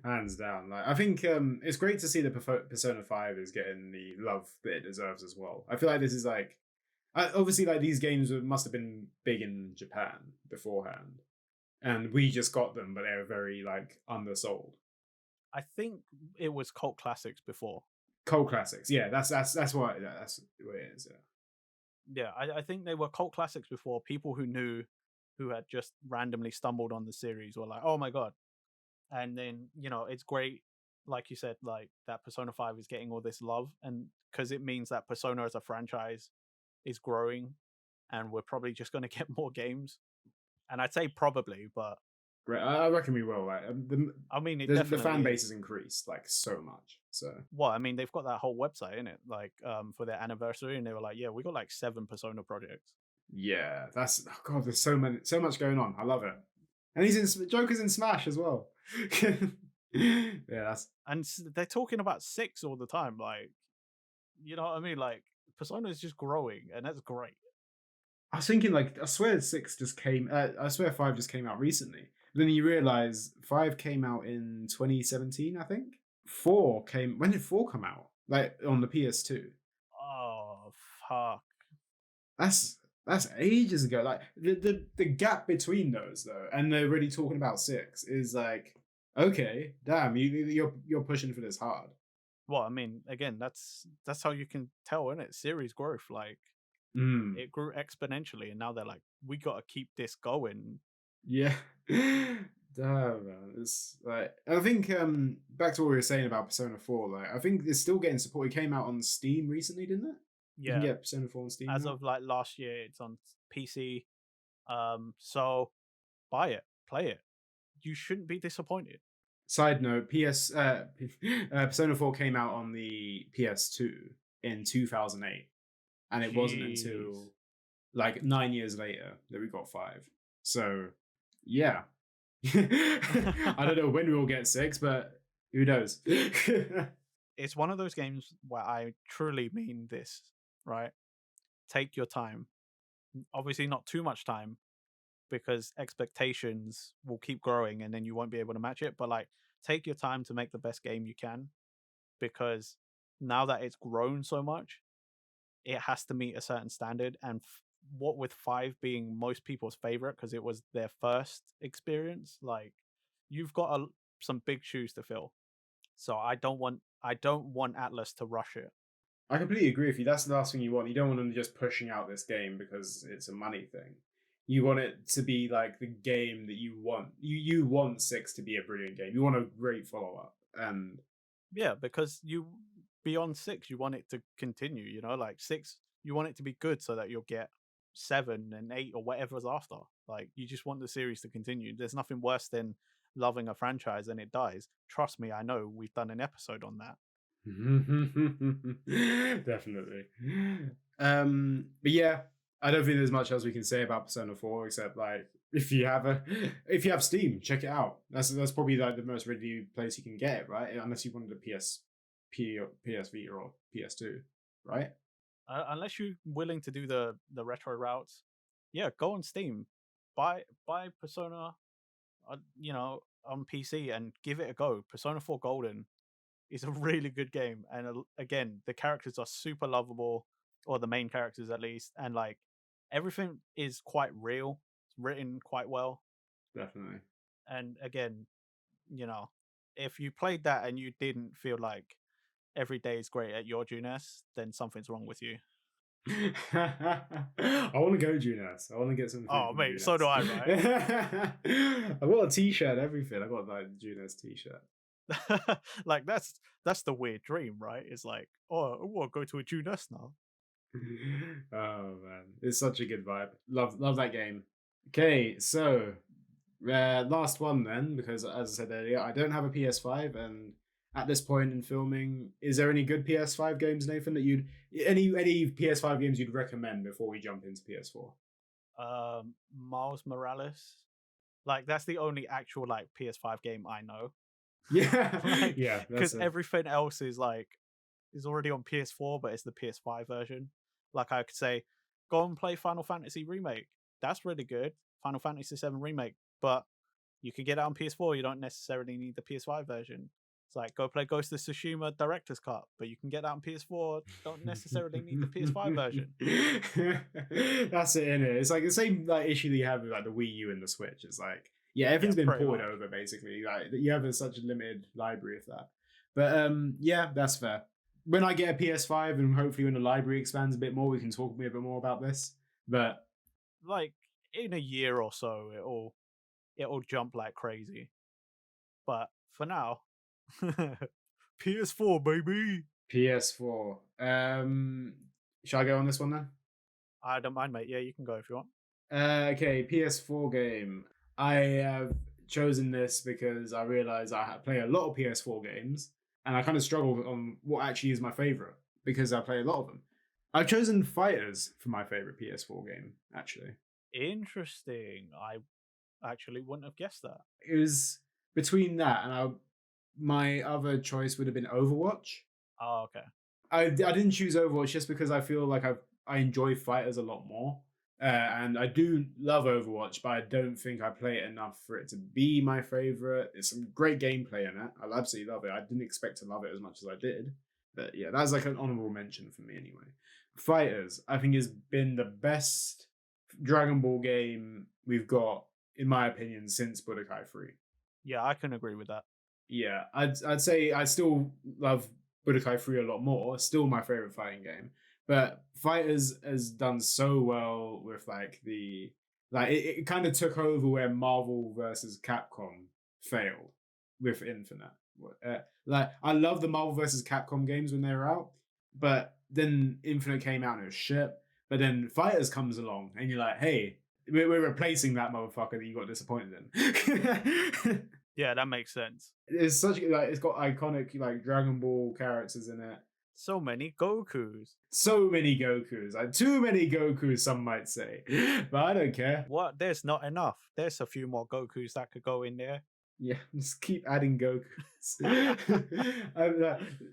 Hands down. Like I think it's great to see that Persona 5 is getting the love that it deserves as well. I feel like this is like obviously like these games must have been big in Japan beforehand, and we just got them, but they were very like undersold. I think it was cult classics before. Cult classics, yeah, that's why that's what it is. Yeah. Yeah, I think they were cult classics before. People who knew, who had just randomly stumbled on the series, were like, "Oh my god!" And then you know, it's great, like you said, like that Persona 5 is getting all this love, and because it means that Persona as a franchise is growing, and we're probably just going to get more games. And I'd say probably, but Right, I reckon we will. Like I mean, it the fan definitely base has is. increased like so much. So Well, I mean, they've got that whole website in it, like for their anniversary, and they were like, "Yeah, we got like 7 Persona projects." yeah, that's oh god. There's so much going on. I love it, and he's in Joker's in Smash as well. Yeah, that's. And they're talking about 6 all the time, like you know what I mean? Like Persona is just growing, and that's great. I was thinking like I swear I swear 5 just came out recently. But then you realize 5 came out in 2017, I think. 4 came. When did 4 come out? Like on the PS2. Oh fuck! That's that's ages ago. Like the gap between those though, and they're already talking about 6 is like okay, damn, you're pushing for this hard. Well, I mean, again, that's how you can tell, isn't it? Series growth, like Mm, it grew exponentially, and now they're like, we got to keep this going. yeah. Damn, man. It's like I think back to what we were saying about Persona 4, like I think it's still getting support. It came out on Steam recently, didn't it? You can Yeah, get Persona 4 on Steam as now. of like last year, it's on PC. So buy it, play it. You shouldn't be disappointed. Side note, Persona 4 came out on the PS2 in 2008, and it wasn't Jeez. until like 9 years later that we got 5. So, yeah. I don't know when we will get 6, but who knows? It's one of those games where I truly mean this, right? take your time. Obviously, not too much time because expectations will keep growing and then you won't be able to match it. But like, take your time to make the best game you can because now that it's grown so much, it has to meet a certain standard. And what with five being most people's favorite because it was their first experience, like you've got some big shoes to fill. So I don't want Atlas to rush it. I completely agree with you. That's the last thing you want. You don't want them just pushing out this game because it's a money thing. You want it to be like the game that you want. You want six to be a brilliant game. You want a great follow up. And Yeah, because you beyond six, you want it to continue. You know, like six, you want it to be good so that you'll get seven and eight or whatever's after. Like you just want the series to continue. There's nothing worse than loving a franchise and it dies. Trust me, I know. We've done an episode on that. definitely. But yeah, I don't think there's much else we can say about Persona 4 except like if you have Steam, check it out. That's probably like the most ready place you can get it, right? Unless you wanted a PS Vita or PS2, right? Unless you're willing to do the retro routes, yeah, go on Steam, buy Persona, on PC and give it a go. Persona 4 Golden is a really good game, and again, the characters are super lovable, or the main characters at least, and like everything is quite real. It's written quite well, Definitely. and again, you know, if you played that and you didn't feel like every day is great at your Junes, then something's wrong with you. I want to go Junas. I want to get some food Oh, from mate, so do Junas. I, right? I got a t-shirt, everything. I got like Junas t-shirt. Like that's the weird dream, right? It's like, oh, I want to go to a Junes now. Oh man, it's such a good vibe. Love that game. Okay, so last one then, because as I said earlier, I don't have a PS5, and at this point in filming, is there any good PS5 games, Nathan, that you'd any PS5 games you'd recommend before we jump into PS4? Miles Morales. Like that's the only actual like PS5 game I know. Yeah, Like yeah, that's because it. everything else is already on PS4, but it's the PS5 version. Like I could say, go and play Final Fantasy Remake. That's really good. Final Fantasy 7 Remake, but you can get it on PS4. You don't necessarily need the PS5 version. It's like go play Ghost of Tsushima Director's Cut, but you can get that on PS4. Don't necessarily need the PS5 version. That's it, innit? It's like the same like issue that you have with like the Wii U and the Switch. It's like, yeah, Yeah, everything's been pretty ported much. over basically. Like you have such a limited library of that. But yeah, that's fair. When I get a PS5 and hopefully when the library expands a bit more, we can talk a bit more about this. But Like in a year or so, it'll jump like crazy. But for now, PS4 baby. PS4. Shall I go on this one then? I don't mind, mate. Yeah, you can go if you want. Okay, PS4 game. I have chosen this because I realize play a lot of PS4 games, and I kind of struggle on what actually is my favorite because I play a lot of them. I've chosen Fighters for my favorite PS4 game. Actually, Interesting. I actually wouldn't have guessed that. it was between that and my other choice would have been Overwatch. Oh, okay. I didn't choose Overwatch just because I feel like I enjoy fighters a lot more. And I do love Overwatch, but I don't think I play it enough for it to be my favorite. It's some great gameplay in it. I absolutely love it. I didn't expect to love it as much as I did. But yeah, that's like an honorable mention for me anyway. Fighters, I think, has been the best Dragon Ball game we've got, in my opinion, since Budokai 3. Yeah, I can agree with that. Yeah, I'd say I still love Budokai 3 a lot more. It's still my favorite fighting game. But Fighters has done so well with like it kind of took over where Marvel versus Capcom failed with Infinite. Like I love the Marvel versus Capcom games when they were out, but then Infinite came out and it was shit. But then Fighters comes along and you're like, hey, we're replacing that motherfucker that you got disappointed in. Yeah, that makes sense. It's such like it's got iconic like Dragon Ball characters in it. So many Gokus. So many Gokus, like too many Gokus, some might say, but I don't care. What? There's not enough. There's a few more Gokus that could go in there. Yeah, just keep adding Gokus.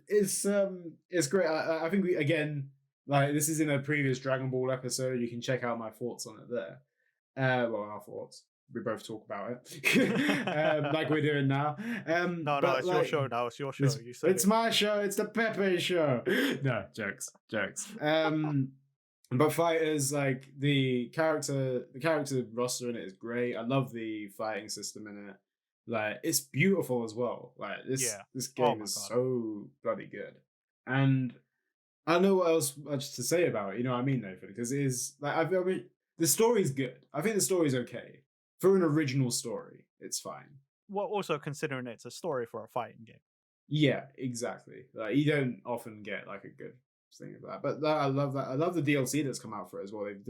It's great. I think we again Like this is in a previous Dragon Ball episode. You can check out my thoughts on it there. Well, our thoughts. We both talk about it, like we're doing now. No, no, But it's your like, show now. It's your show. You said it's it. my show. It's the Pepe show. No jokes, jokes. But fighters like the character roster in it is great. I love the fighting system in it. Like it's beautiful as well. Like this Yeah. this Oh game my is god. so bloody good. And I don't know what else much to say about it. You know what I mean, Nathan? Because it is like I mean the story's good. I think the story's okay for an original story. It's fine. Well, also considering it's a story for a fighting game. Yeah, exactly. Like you don't often get like a good thing of that. But I love that. I love the DLC that's come out for it as well. They've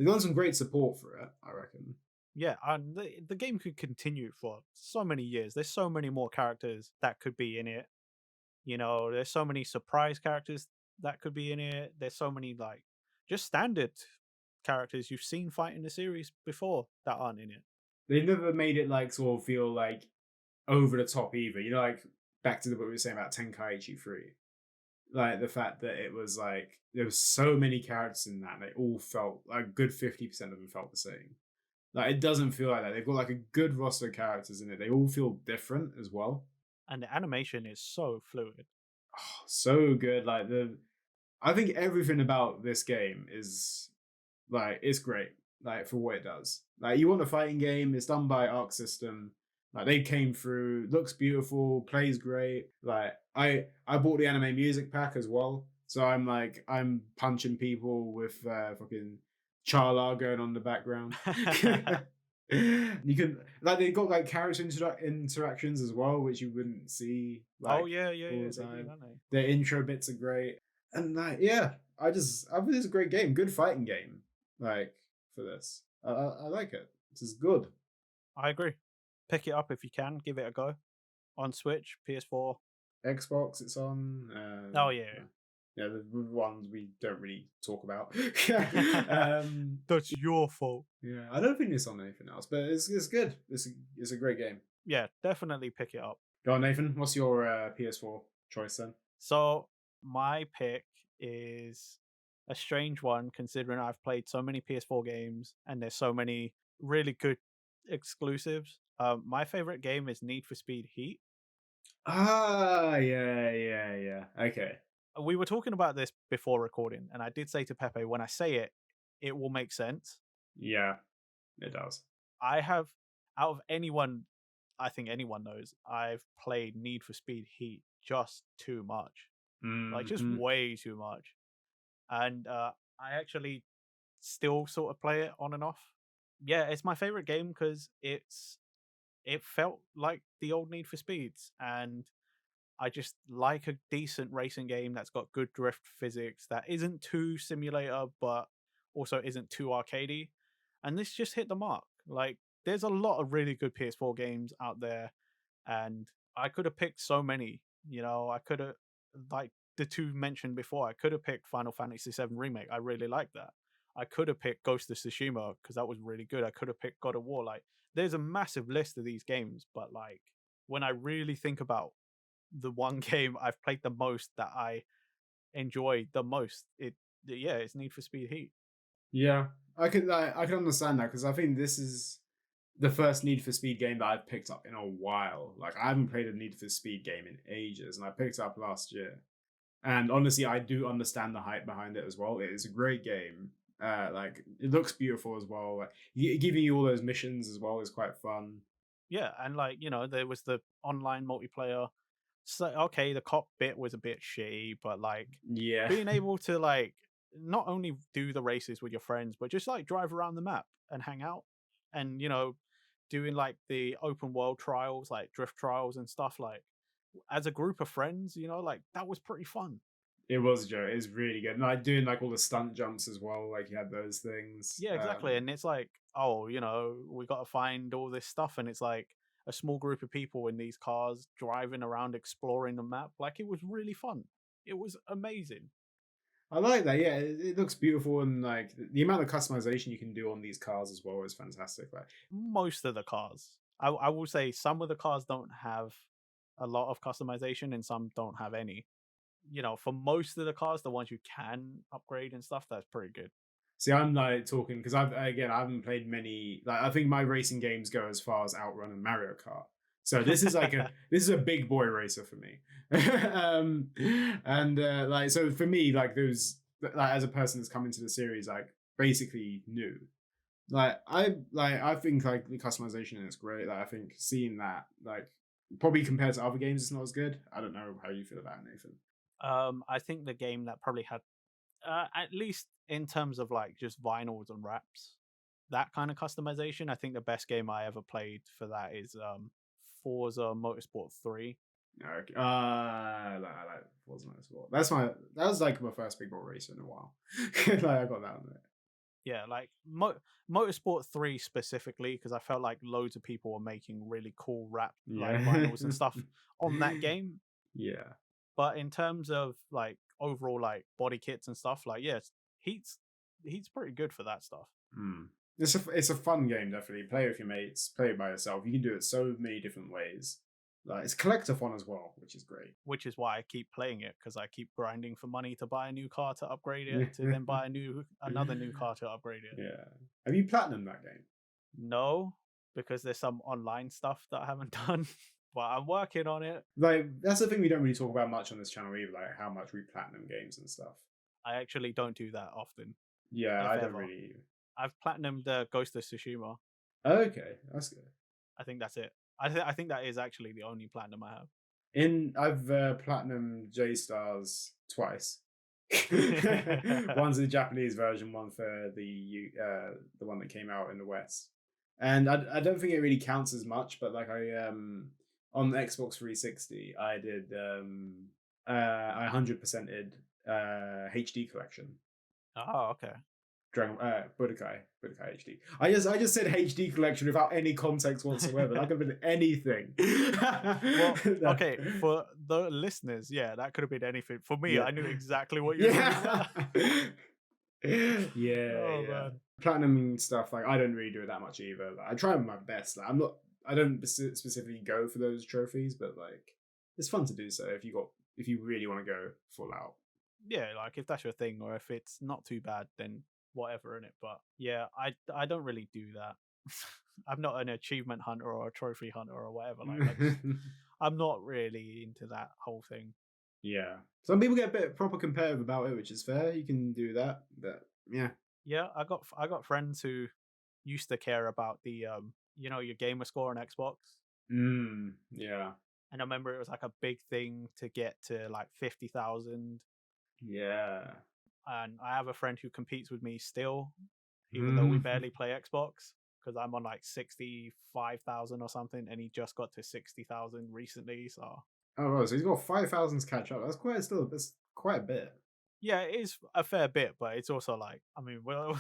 done some great support for it. I reckon. Yeah, and the game could continue for so many years. There's so many more characters that could be in it. You know, there's so many surprise characters that could be in it. There's so many like just standard characters you've seen fight in the series before that aren't in it. They never made it like sort of feel like over the top either. You know, like back to what we were saying about Tenkaichi 3. Like the fact that it was like there was so many characters in that, they all felt like a good 50% of them felt the same. Like it doesn't feel like that. They've got like a good roster of characters in it. They all feel different as well. And the animation is so fluid. Oh, so good. I think everything about this game is like it's great. Like for what it does. Like you want a fighting game, it's done by Arc System. Like they came through, looks beautiful, plays great. Like I bought the anime music pack as well. So I'm punching people with fucking Charla going on in the background. You can like they've got like character interactions as well, which you wouldn't see Oh like yeah, yeah, all yeah, the they do, time. don't they? Their intro bits are great, and like yeah, I think it's a great game, good fighting game. Like for this, I like it. This is good. I agree. Pick it up if you can, give it a go. On Switch, PS4. Xbox, it's on. Oh yeah. Yeah, the ones we don't really talk about. Yeah. um, That's your fault. yeah, I don't think it's on anything else, but it's good. It's a great game. Yeah, definitely pick it up. Go on, Nathan. What's your PS4 choice then? So my pick is a strange one considering I've played so many PS4 games and there's so many really good exclusives. My favorite game is Need for Speed Heat. Ah, yeah, yeah, yeah. Okay. We were talking about this before recording, and I did say to Pepe, when I say it, it will make sense. Yeah, it does. I have, out of anyone, I think anyone knows, I've played Need for Speed Heat just too much, like just Hmm. way too much. And I actually still sort of play it on and off. Yeah, it's my favorite game because it felt like the old Need for Speeds, and I just like a decent racing game that's got good drift physics that isn't too simulator, but also isn't too arcadey. And this just hit the mark. Like, there's a lot of really good PS4 games out there, and I could have picked so many. You know, I could have like the two mentioned before. I could have picked Final Fantasy VII Remake. I really like that. I could have picked Ghost of Tsushima because that was really good. I could have picked God of War. Like, there's a massive list of these games, but like when I really think about the one game I've played the most that I enjoy the most, yeah, it's Need for Speed Heat. Yeah, I can understand that because I think this is the first Need for Speed game that I've picked up in a while. Like I haven't played a Need for Speed game in ages, and I picked it up last year. And honestly, I do understand the hype behind it as well. It is a great game. Like it looks beautiful as well. Like giving you all those missions as well is quite fun. Yeah, and like, you know, there was the online multiplayer. So okay, the cop bit was a bit shitty, but like Yeah, being able to like not only do the races with your friends, but just like drive around the map and hang out and you know, doing like the open world trials, like drift trials and stuff like as a group of friends, you know, like that was pretty fun. it was Joe. It was really good. And like doing like all the stunt jumps as well. Like you had those things. Yeah, exactly. And it's like, oh, you know, we got to find all this stuff. And it's like a small group of people in these cars driving around, exploring the map. Like it was really fun. It was amazing. I like that. Yeah, it looks beautiful, and like the amount of customization you can do on these cars as well is fantastic. Like, Most of the cars, I will say some of the cars don't have a lot of customization and some don't have any. for most of the cars, the ones you can upgrade and stuff, that's pretty good. See, I'm like talking because I haven't played many. Like, I think my racing games go as far as Outrun and Mario Kart. So this is a big boy racer for me. And like, so for me, like, those, like, as a person that's come into the series like basically new, I think like the customization is great. Like, I think seeing that, like, probably compared to other games, it's not as good. I don't know how you feel about it, Nathan. I think the game that probably had, at least in terms of like just vinyls and wraps, that kind of customization. I think the best game I ever played for that is Forza Motorsport 3. Okay. Like Forza Motorsport. That was like my first big ball racer in a while. Like, I got that on there. Yeah, like Motorsport 3 specifically, because I felt like loads of people were making really cool rap like Yeah. vinyls and stuff on that game. Yeah. But in terms of like overall like body kits and stuff, like yes, Heat's pretty good for that stuff. Mm. It's a fun game, definitely. Play with your mates, play it by yourself. You can do it so many different ways. Like, it's collector fun as well, which is great. Which is why I keep playing it, because I keep grinding for money to buy a new car to upgrade it, to then buy another new car to upgrade it. Yeah. Have you platinumed that game? No, because there's some online stuff that I haven't done, but I'm working on it. Like, that's the thing we don't really talk about much on this channel either, like how much we platinum games and stuff. I actually don't do that often. Yeah, if I don't ever. really. I've platinumed the Ghost of Tsushima. Okay, that's good. I think that's it. I think that is actually the only platinum I have. I've platinum J-Stars twice. One's the Japanese version, one for the one that came out in the West. And I don't think it really counts as much, but like on the Xbox 360, I did I 100%ed HD collection. Oh, okay. Dragon Budokai HD. I just said HD collection without any context whatsoever. That could have been anything. Well, okay, for the listeners, yeah, that could have been anything. For me, I knew exactly what you were doing. Yeah. Oh man. Platinum stuff, like, I don't really do it that much either. Like, I try my best. Like, I don't specifically go for those trophies, but like, it's fun to do so if you really want to go full out. Yeah, like if that's your thing, or if it's not too bad, then whatever in it. But yeah, I don't really do that. I'm not an achievement hunter or a trophy hunter or whatever. Like I'm not really into that whole thing. Yeah, some people get a bit proper competitive about it, which is fair. You can do that, but yeah. Yeah, I got friends who used to care about the your gamer score on Xbox. Yeah. And I remember it was like a big thing to get to like 50,000. Yeah. And I have a friend who competes with me still, even though we barely play Xbox, because I'm on like 65,000 or something, and he just got to 60,000 recently. So so he's got 5,000 to catch up. That's quite a bit. Yeah, it is a fair bit, but it's also like, I mean, well,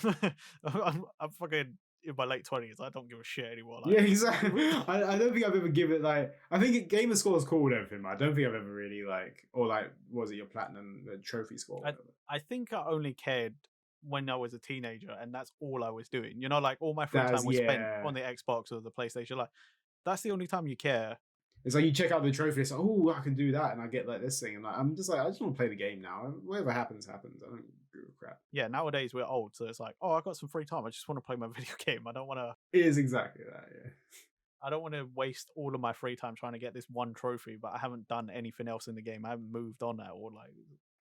I'm fucking in my late 20s. I don't give a shit anymore. Like, yeah, exactly. I don't think I've ever given it, like, I think gamer score is cool and everything, but I don't think I've ever really, like, or like, was it your platinum, the trophy score? I think I only cared when I was a teenager, and that's all I was doing. Like all my free time was spent on the Xbox or the PlayStation. Like, that's the only time you care. It's like you check out the trophy, it's like, oh, I can do that, and I get like this thing, and like, I'm just like, I just want to play the game now. Whatever happens, happens. I don't give a crap. Yeah, nowadays we're old, so it's like, oh, I got some free time. I just want to play my video game. I don't want to. It is exactly that. Yeah. I don't want to waste all of my free time trying to get this one trophy, but I haven't done anything else in the game. I haven't moved on at all. Like,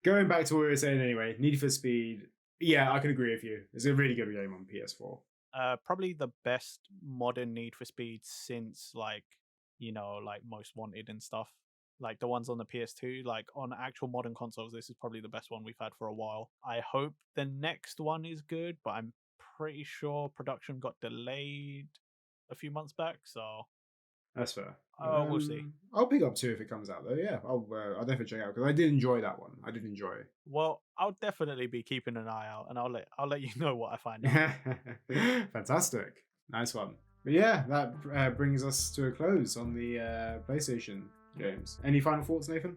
going back to what we were saying anyway, Need for Speed. Yeah, I can agree with you. It's a really good game on PS4. Probably the best modern Need for Speed since like Most Wanted and stuff, like the ones on the PS2. Like on actual modern consoles, this is probably the best one we've had for a while. I hope the next one is good, but I'm pretty sure production got delayed a few months back, so that's fair. We'll see. I'll pick up 2 if it comes out though. Yeah, I'll definitely check it out because I did enjoy that one. I did enjoy it. Well, I'll definitely be keeping an eye out, and I'll let you know what I find out. Fantastic, nice one. But yeah, that brings us to a close on the PlayStation games. Any final thoughts, Nathan?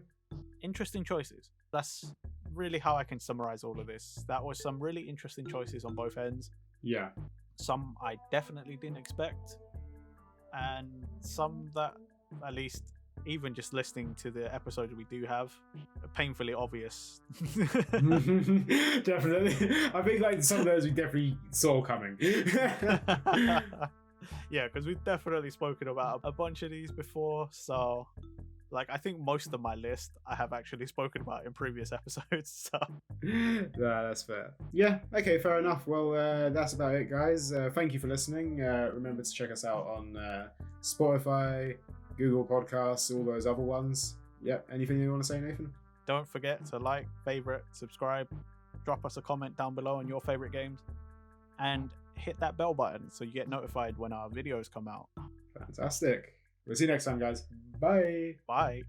Interesting choices. That's really how I can summarize all of this. That was some really interesting choices on both ends. Yeah. Some I definitely didn't expect, and some that at least even just listening to the episodes we do have, painfully obvious. Definitely. I think like some of those we definitely saw coming. Yeah, because we've definitely spoken about a bunch of these before. So, like, I think most of my list I have actually spoken about in previous episodes. So, Yeah, that's fair. Yeah, okay, fair enough. Well, that's about it, guys. Thank you for listening. Remember to check us out on Spotify, Google Podcasts, all those other ones. Yep. Anything you want to say, Nathan? don't forget to like, favorite, subscribe, drop us a comment down below on your favorite games, and hit that bell button so you get notified when our videos come out. Fantastic. We'll see you next time, guys. Bye. Bye.